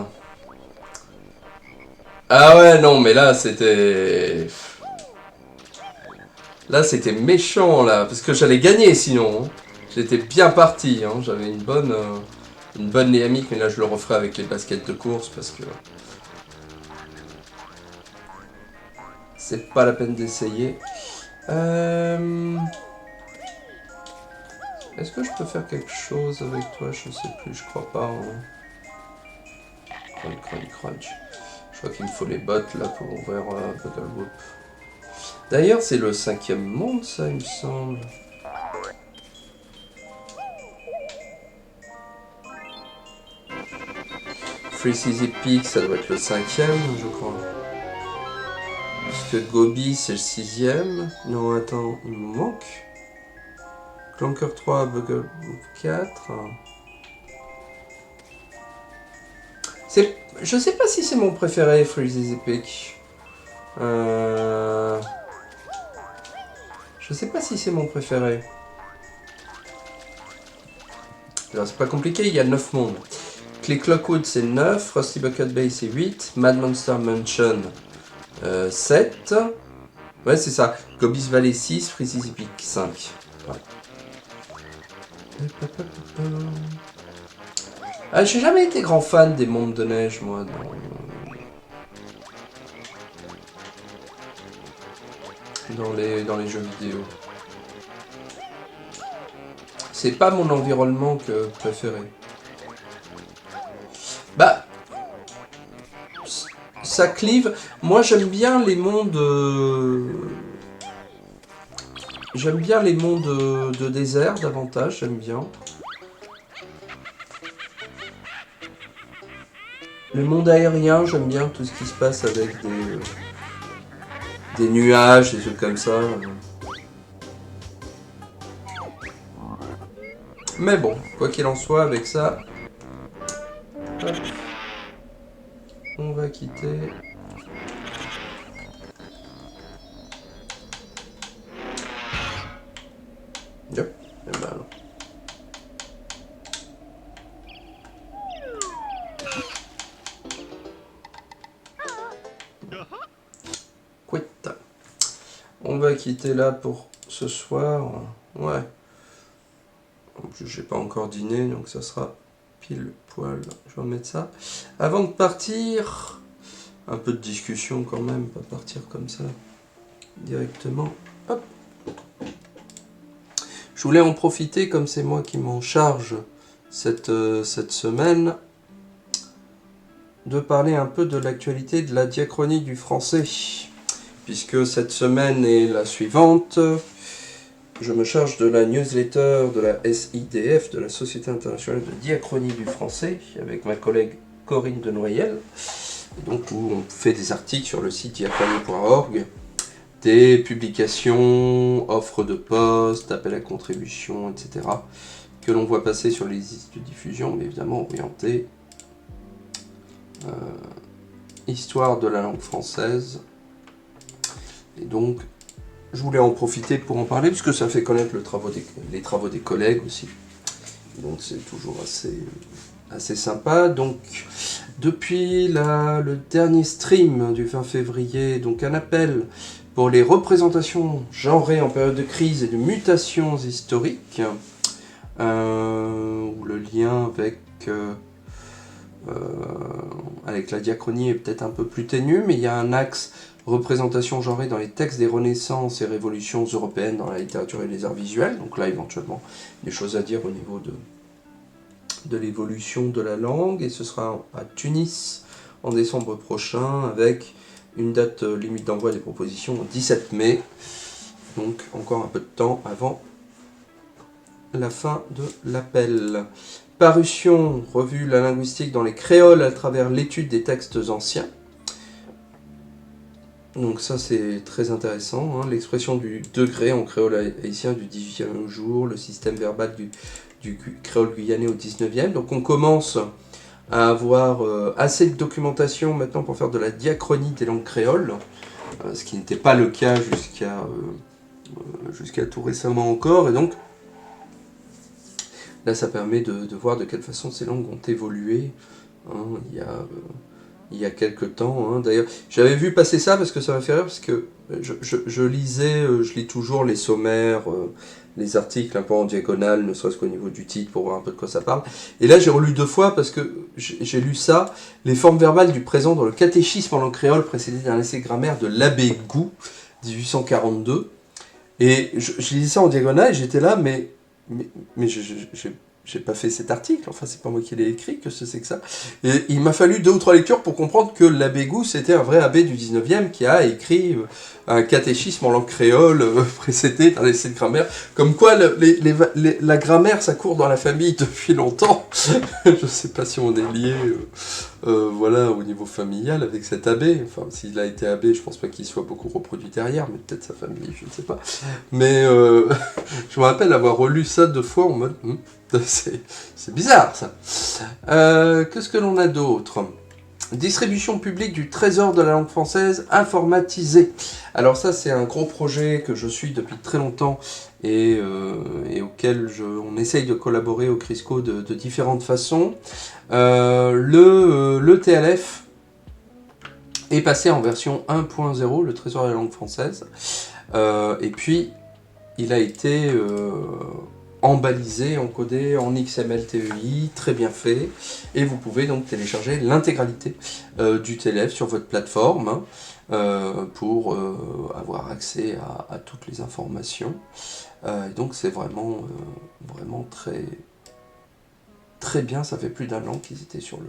Ah ouais, non, mais là, c'était... Là, c'était méchant, là. Parce que j'allais gagner, sinon. Hein. J'étais bien parti. Hein. J'avais une bonne dynamique. Mais là, je le referai avec les baskets de course. Parce que... c'est pas la peine d'essayer. Est-ce que je peux faire quelque chose avec toi? Je sais plus, je crois pas. Hein. Crunch, crunch, crunch. Je crois qu'il me faut les bottes là pour ouvrir Bottle Whoop. D'ailleurs, c'est le 5e monde, ça, il me semble. Freeze Peak, ça doit être le 5e, je crois. Parce que Gobi, c'est le 6e. Non, attends, il me manque. Clanker 3, Buggle 4. Je sais pas si c'est mon préféré, Freeze's Epic. Je sais pas si c'est mon préféré. Alors c'est pas compliqué, il y a 9 mondes. Clay Clockwood c'est 9, Rusty Bucket Bay c'est 8, Mad Monster Mansion 7. Ouais c'est ça. Gobi's Valley 6, Freeze's Epic 5. Ouais. Ah, j'ai jamais été grand fan des mondes de neige, moi. Dans les jeux vidéo. C'est pas mon environnement préféré. Bah, ça clive. Moi, j'aime bien les mondes. J'aime bien les mondes de désert davantage. J'aime bien. Le monde aérien, j'aime bien tout ce qui se passe avec des nuages, des trucs comme ça. Mais bon, quoi qu'il en soit, avec ça, hop, on va quitter. pas qui était là pour ce soir. Ouais. En plus, j'ai pas encore dîné, donc ça sera pile poil. Je vais remettre ça. Avant de partir, un peu de discussion quand même, pas partir comme ça directement. Hop. Je voulais en profiter, comme c'est moi qui m'en charge cette semaine, de parler un peu de l'actualité de la diachronie du français. Puisque cette semaine est la suivante, je me charge de la newsletter de la SIDF, de la Société internationale de diachronie du français, avec ma collègue Corinne Denoyel, donc où on fait des articles sur le site diachronie.org, des publications, offres de postes, appels à contribution, etc., que l'on voit passer sur les listes de diffusion, mais évidemment orientées histoire de la langue française. Et donc, je voulais en profiter pour en parler, puisque ça fait connaître les travaux des collègues aussi. Donc c'est toujours assez sympa. Donc, depuis le dernier stream du 20 février, donc un appel pour les représentations genrées en période de crise et de mutations historiques, où le lien avec la diachronie est peut-être un peu plus ténu, mais il y a un axe représentation genrée dans les textes des renaissances et révolutions européennes dans la littérature et les arts visuels. Donc là, éventuellement, des choses à dire au niveau de l'évolution de la langue. Et ce sera à Tunis en décembre prochain, avec une date limite d'envoi des propositions au 17 mai. Donc encore un peu de temps avant la fin de l'appel. Parution, revue La linguistique dans les créoles à travers l'étude des textes anciens. Donc ça c'est très intéressant, hein. L'expression du degré en créole haïtien du 18e jour, le système verbal du créole guyanais au 19e. Donc on commence à avoir assez de documentation maintenant pour faire de la diachronie des langues créoles, ce qui n'était pas le cas jusqu'à tout récemment encore. Et donc là ça permet de voir de quelle façon ces langues ont évolué, hein. Il y a quelques temps, hein. D'ailleurs, j'avais vu passer ça parce que ça m'a fait rire, parce que je lis toujours les sommaires, les articles un peu en diagonale, ne serait-ce qu'au niveau du titre, pour voir un peu de quoi ça parle. Et là, j'ai relu 2 fois parce que j'ai lu ça, les formes verbales du présent dans le catéchisme en langue créole précédé d'un essai grammaire de l'abbé Gou, 1842. Et je lisais ça en diagonale et j'étais là, mais j'ai pas fait cet article, enfin c'est pas moi qui l'ai écrit, que c'est que ça. Et il m'a fallu 2 ou 3 lectures pour comprendre que l'abbé Gou, c'était un vrai abbé du 19e qui a écrit un catéchisme en langue créole précédé d'un essai de grammaire. Comme quoi la grammaire ça court dans la famille depuis longtemps. Je sais pas si on est lié voilà, au niveau familial avec cet abbé. Enfin, s'il a été abbé, je pense pas qu'il soit beaucoup reproduit derrière, mais peut-être sa famille, je ne sais pas. Mais je me rappelle avoir relu ça 2 fois en mode... c'est bizarre ça. Qu'est-ce que l'on a d'autre ? Distribution publique du trésor de la langue française informatisé. Alors ça c'est un gros projet que je suis depuis très longtemps et auquel on essaye de collaborer au CRISCO de différentes façons. Le TLF est passé en version 1.0, le trésor de la langue française. Et puis il a été embalisé, encodé en XML TEI, très bien fait, et vous pouvez donc télécharger l'intégralité du TLF sur votre plateforme pour avoir accès à toutes les informations. Et donc c'est vraiment très, très bien, ça fait plus d'1 an qu'ils étaient sur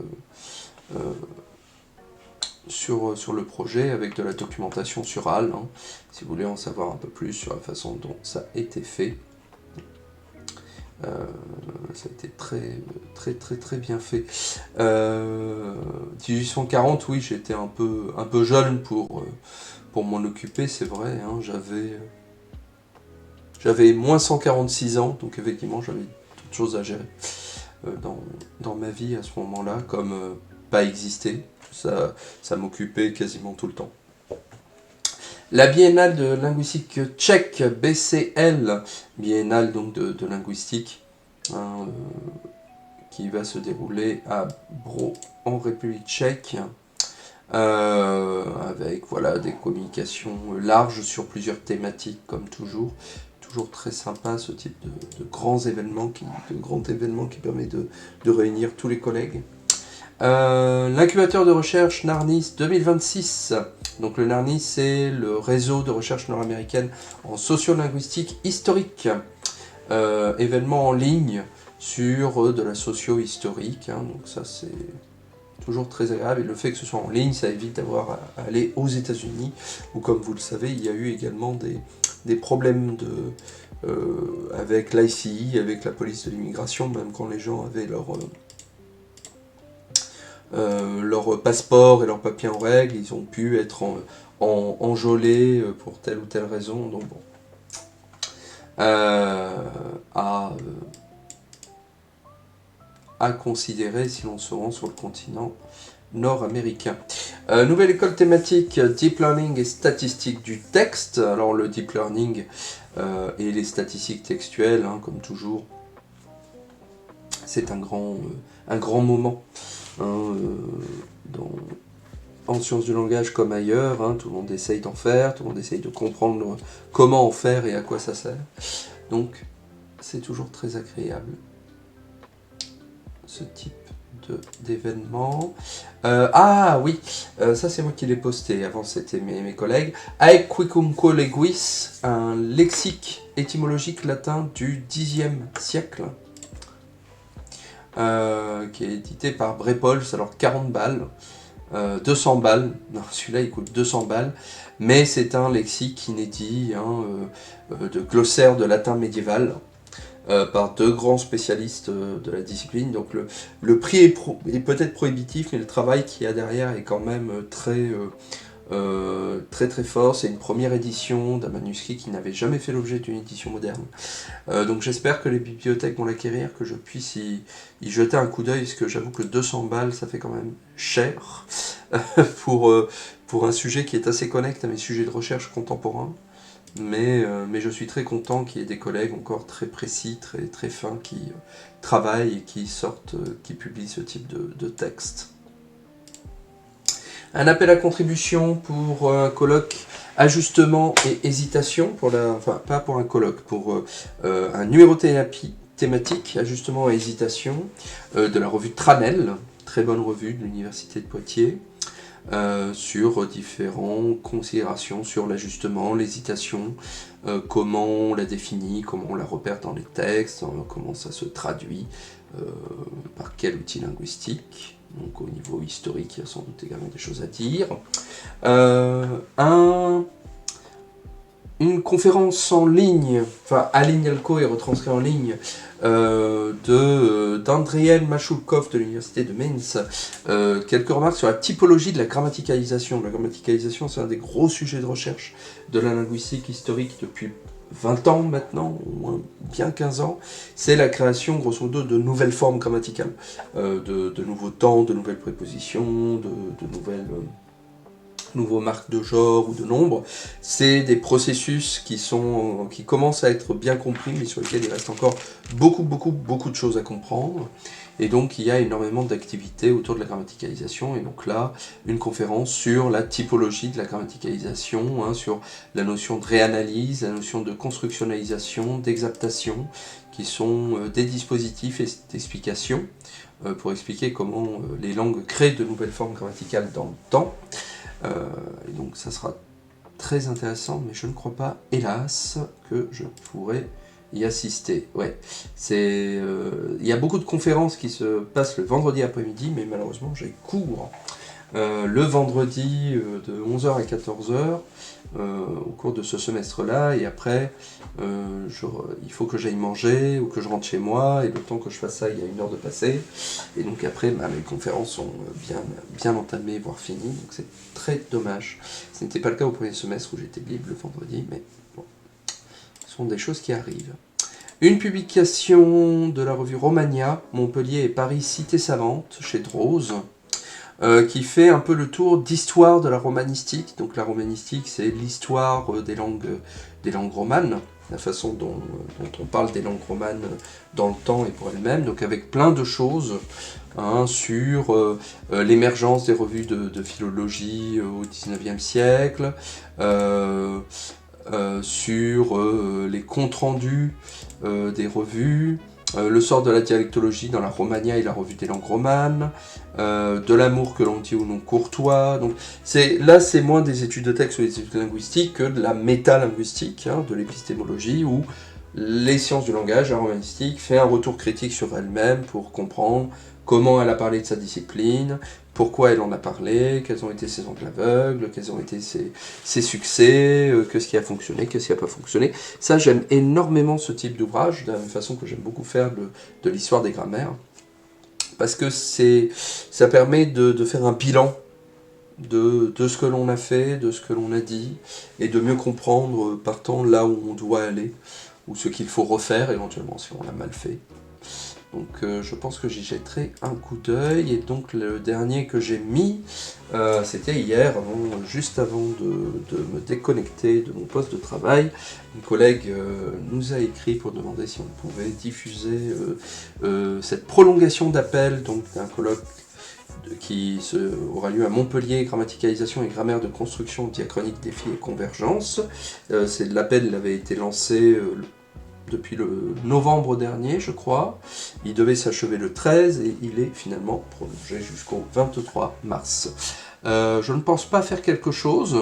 le projet, avec de la documentation sur HAL, hein, si vous voulez en savoir un peu plus sur la façon dont ça a été fait. Ça a été très très très très bien fait. 1840, oui, j'étais un peu jeune pour m'en occuper, c'est vrai, hein, j'avais moins 146 ans, donc effectivement j'avais d'autres choses à gérer dans ma vie à ce moment-là, comme pas exister, ça m'occupait quasiment tout le temps. La Biennale de linguistique tchèque, BCL, Biennale donc de linguistique, hein, qui va se dérouler à Brno en République tchèque, avec voilà, des communications larges sur plusieurs thématiques, comme toujours. Toujours très sympa ce type de grands événements qui permet de réunir tous les collègues. L'incubateur de recherche NARNIS 2026. Donc le NARNIS, c'est le réseau de recherche nord-américaine en sociolinguistique historique. Événement en ligne sur de la socio-historique. Donc ça, c'est toujours très agréable. Et le fait que ce soit en ligne, ça évite d'avoir à aller aux États-Unis, où comme vous le savez, il y a eu également des problèmes avec l'ICI, avec la police de l'immigration, même quand les gens avaient leur passeport et leurs papiers en règle, ils ont pu être enjôlés pour telle ou telle raison. Donc bon. À considérer si l'on se rend sur le continent nord-américain. Nouvelle école thématique Deep Learning et statistiques du texte. Alors le Deep Learning et les statistiques textuelles, hein, comme toujours, c'est un grand moment en sciences du langage comme ailleurs. Hein, tout le monde essaye d'en faire, tout le monde essaye de comprendre comment en faire et à quoi ça sert. Donc c'est toujours très agréable ce type d'événement. Ah oui, ça c'est moi qui l'ai posté, avant c'était mes collègues. Aequicunque leguis, un lexique étymologique latin du Xe siècle, qui est édité par Brepols, alors 40 balles, 200 balles, non celui-là il coûte 200 balles, mais c'est un lexique inédit, de glossaire de latin médiéval, par deux grands spécialistes de la discipline. Donc le prix est peut-être prohibitif, mais le travail qu'il y a derrière est quand même très fort. C'est une première édition d'un manuscrit qui n'avait jamais fait l'objet d'une édition moderne. Donc j'espère que les bibliothèques vont l'acquérir, que je puisse y jeter un coup d'œil, parce que j'avoue que 200 balles, ça fait quand même cher pour un sujet qui est assez connexe à mes sujets de recherche contemporains. Mais je suis très content qu'il y ait des collègues encore très précis, très fins, qui travaillent et qui publient ce type de texte. Un appel à contribution pour un colloque ajustement et hésitation, pas pour un colloque, pour un numéro thématique, ajustement et hésitation, de la revue Tranel, très bonne revue de l'Université de Poitiers. Sur différentes considérations sur l'ajustement, l'hésitation, comment on la définit, comment on la repère dans les textes, comment ça se traduit, par quel outil linguistique. Donc au niveau historique, il y a sans doute également des choses à dire. Une conférence en ligne, enfin Alignalco est retranscrit en ligne, d'Andriel Machulkov de l'université de Mainz. Quelques remarques sur la typologie de la grammaticalisation. La grammaticalisation, c'est un des gros sujets de recherche de la linguistique historique depuis 20 ans maintenant, au moins bien 15 ans. C'est la création, grosso modo, de nouvelles formes grammaticales, de nouveaux temps, de nouvelles prépositions, de nouveaux marques de genre ou de nombre. C'est des processus qui commencent à être bien compris, mais sur lesquels il reste encore beaucoup de choses à comprendre. Et donc il y a énormément d'activités autour de la grammaticalisation. Et donc là, une conférence sur la typologie de la grammaticalisation, sur la notion de réanalyse, la notion de constructionnalisation, d'exaptation, qui sont des dispositifs et d'explications pour expliquer comment les langues créent de nouvelles formes grammaticales dans le temps. Et donc ça sera très intéressant, mais je ne crois pas, hélas, que je pourrai y assister. Ouais, il y a beaucoup de conférences qui se passent le vendredi après-midi, mais malheureusement j'ai cours le vendredi de 11h à 14h au cours de ce semestre-là, et après il faut que j'aille manger ou que je rentre chez moi, et le temps que je fasse ça, il y a 1 heure de passé, et donc après mes conférences sont bien entamées, voire finies, donc c'est très dommage. Ce n'était pas le cas au premier semestre où j'étais libre le vendredi, mais bon, ce sont des choses qui arrivent. Une publication de la revue Romagna, Montpellier et Paris Cité Savante, chez Drose, qui fait un peu le tour d'histoire de la romanistique. Donc la romanistique, c'est l'histoire des langues romanes. la façon dont on parle des langues romanes dans le temps et pour elles-mêmes, donc avec plein de choses sur l'émergence des revues de philologie au XIXe siècle, sur les comptes rendus des revues, le sort de la dialectologie dans la Romagna et la revue des langues romanes, de l'amour que l'on dit ou non courtois. Donc là, c'est moins des études de texte ou des études linguistiques que de la métalinguistique, de l'épistémologie, où les sciences du langage, la romanistique, fait un retour critique sur elle-même pour comprendre comment elle a parlé de sa discipline, pourquoi elle en a parlé, quels ont été ses angles aveugles, quels ont été ses succès, qu'est-ce qui a fonctionné, qu'est-ce qui n'a pas fonctionné. Ça, j'aime énormément ce type d'ouvrage, de la même façon que j'aime beaucoup faire de l'histoire des grammaires, parce que ça permet de faire un bilan de ce que l'on a fait, de ce que l'on a dit, et de mieux comprendre, partant là où on doit aller, ou ce qu'il faut refaire éventuellement si on l'a mal fait. Donc je pense que j'y jetterai un coup d'œil. Et donc le dernier que j'ai mis, c'était hier, juste avant de me déconnecter de mon poste de travail. Une collègue nous a écrit pour demander si on pouvait diffuser cette prolongation d'appel d'un colloque qui aura lieu à Montpellier, grammaticalisation et grammaire de construction, diachronique, défi et convergence. L'appel avait été lancé depuis le novembre dernier, je crois. Il devait s'achever le 13 et il est finalement prolongé jusqu'au 23 mars. Je ne pense pas faire quelque chose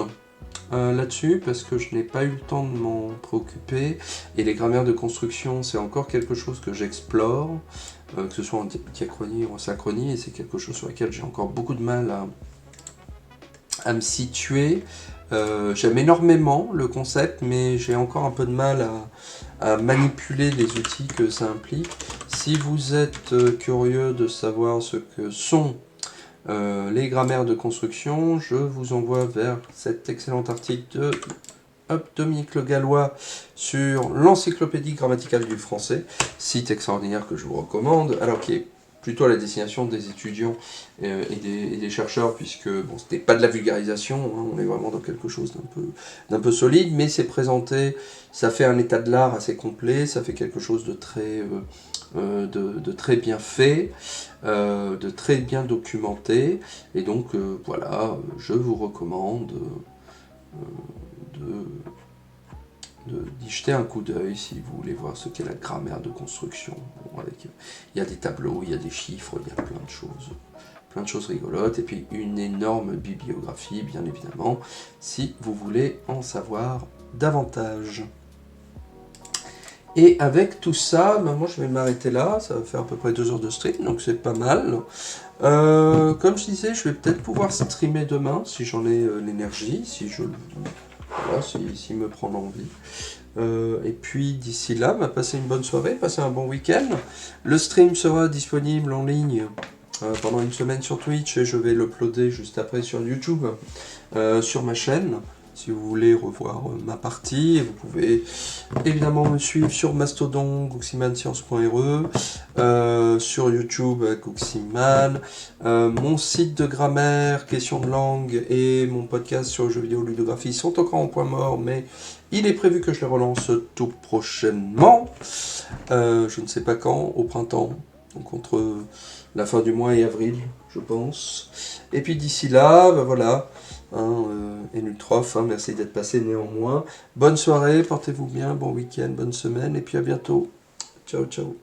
là-dessus parce que je n'ai pas eu le temps de m'en préoccuper. Et les grammaires de construction, c'est encore quelque chose que j'explore, que ce soit en diachronie ou en synchronie, et c'est quelque chose sur lequel j'ai encore beaucoup de mal à me situer. J'aime énormément le concept, mais j'ai encore un peu de mal à manipuler les outils que ça implique. Si vous êtes curieux de savoir ce que sont les grammaires de construction, je vous envoie vers cet excellent article de Dominique Le Gallois sur l'encyclopédie grammaticale du français, site extraordinaire que je vous recommande, alors qui est plutôt à la destination des étudiants et des chercheurs, puisque bon, ce n'est pas de la vulgarisation, on est vraiment dans quelque chose d'un peu solide, mais c'est présenté, ça fait un état de l'art assez complet, ça fait quelque chose de très bien fait, de très bien documenté, et donc voilà, je vous recommande d'y jeter un coup d'œil si vous voulez voir ce qu'est la grammaire de construction. Bon, il y a des tableaux, il y a des chiffres, il y a plein de choses rigolotes, et puis une énorme bibliographie, bien évidemment, si vous voulez en savoir davantage. Et avec tout ça, moi je vais m'arrêter là, ça va faire à peu près 2 heures de stream, donc c'est pas mal. Comme je disais, je vais peut-être pouvoir streamer demain, si j'en ai l'énergie, s'il me prend l'envie. Et puis d'ici là, passez une bonne soirée, passez un bon week-end. Le stream sera disponible en ligne pendant une semaine sur Twitch, et je vais l'uploader juste après sur YouTube, sur ma chaîne. Si vous voulez revoir ma partie, vous pouvez évidemment me suivre sur Mastodon, guximanscience.re, sur YouTube Guximan, mon site de grammaire, questions de langue et mon podcast sur jeux vidéo ludographie sont encore en point mort, mais il est prévu que je les relance tout prochainement. Je ne sais pas quand, au printemps, donc entre la fin du mois et avril, je pense. Et puis d'ici là, voilà. Et Nutrof, merci d'être passé néanmoins. Bonne soirée, portez-vous bien, bon week-end, bonne semaine, et puis à bientôt. Ciao, ciao.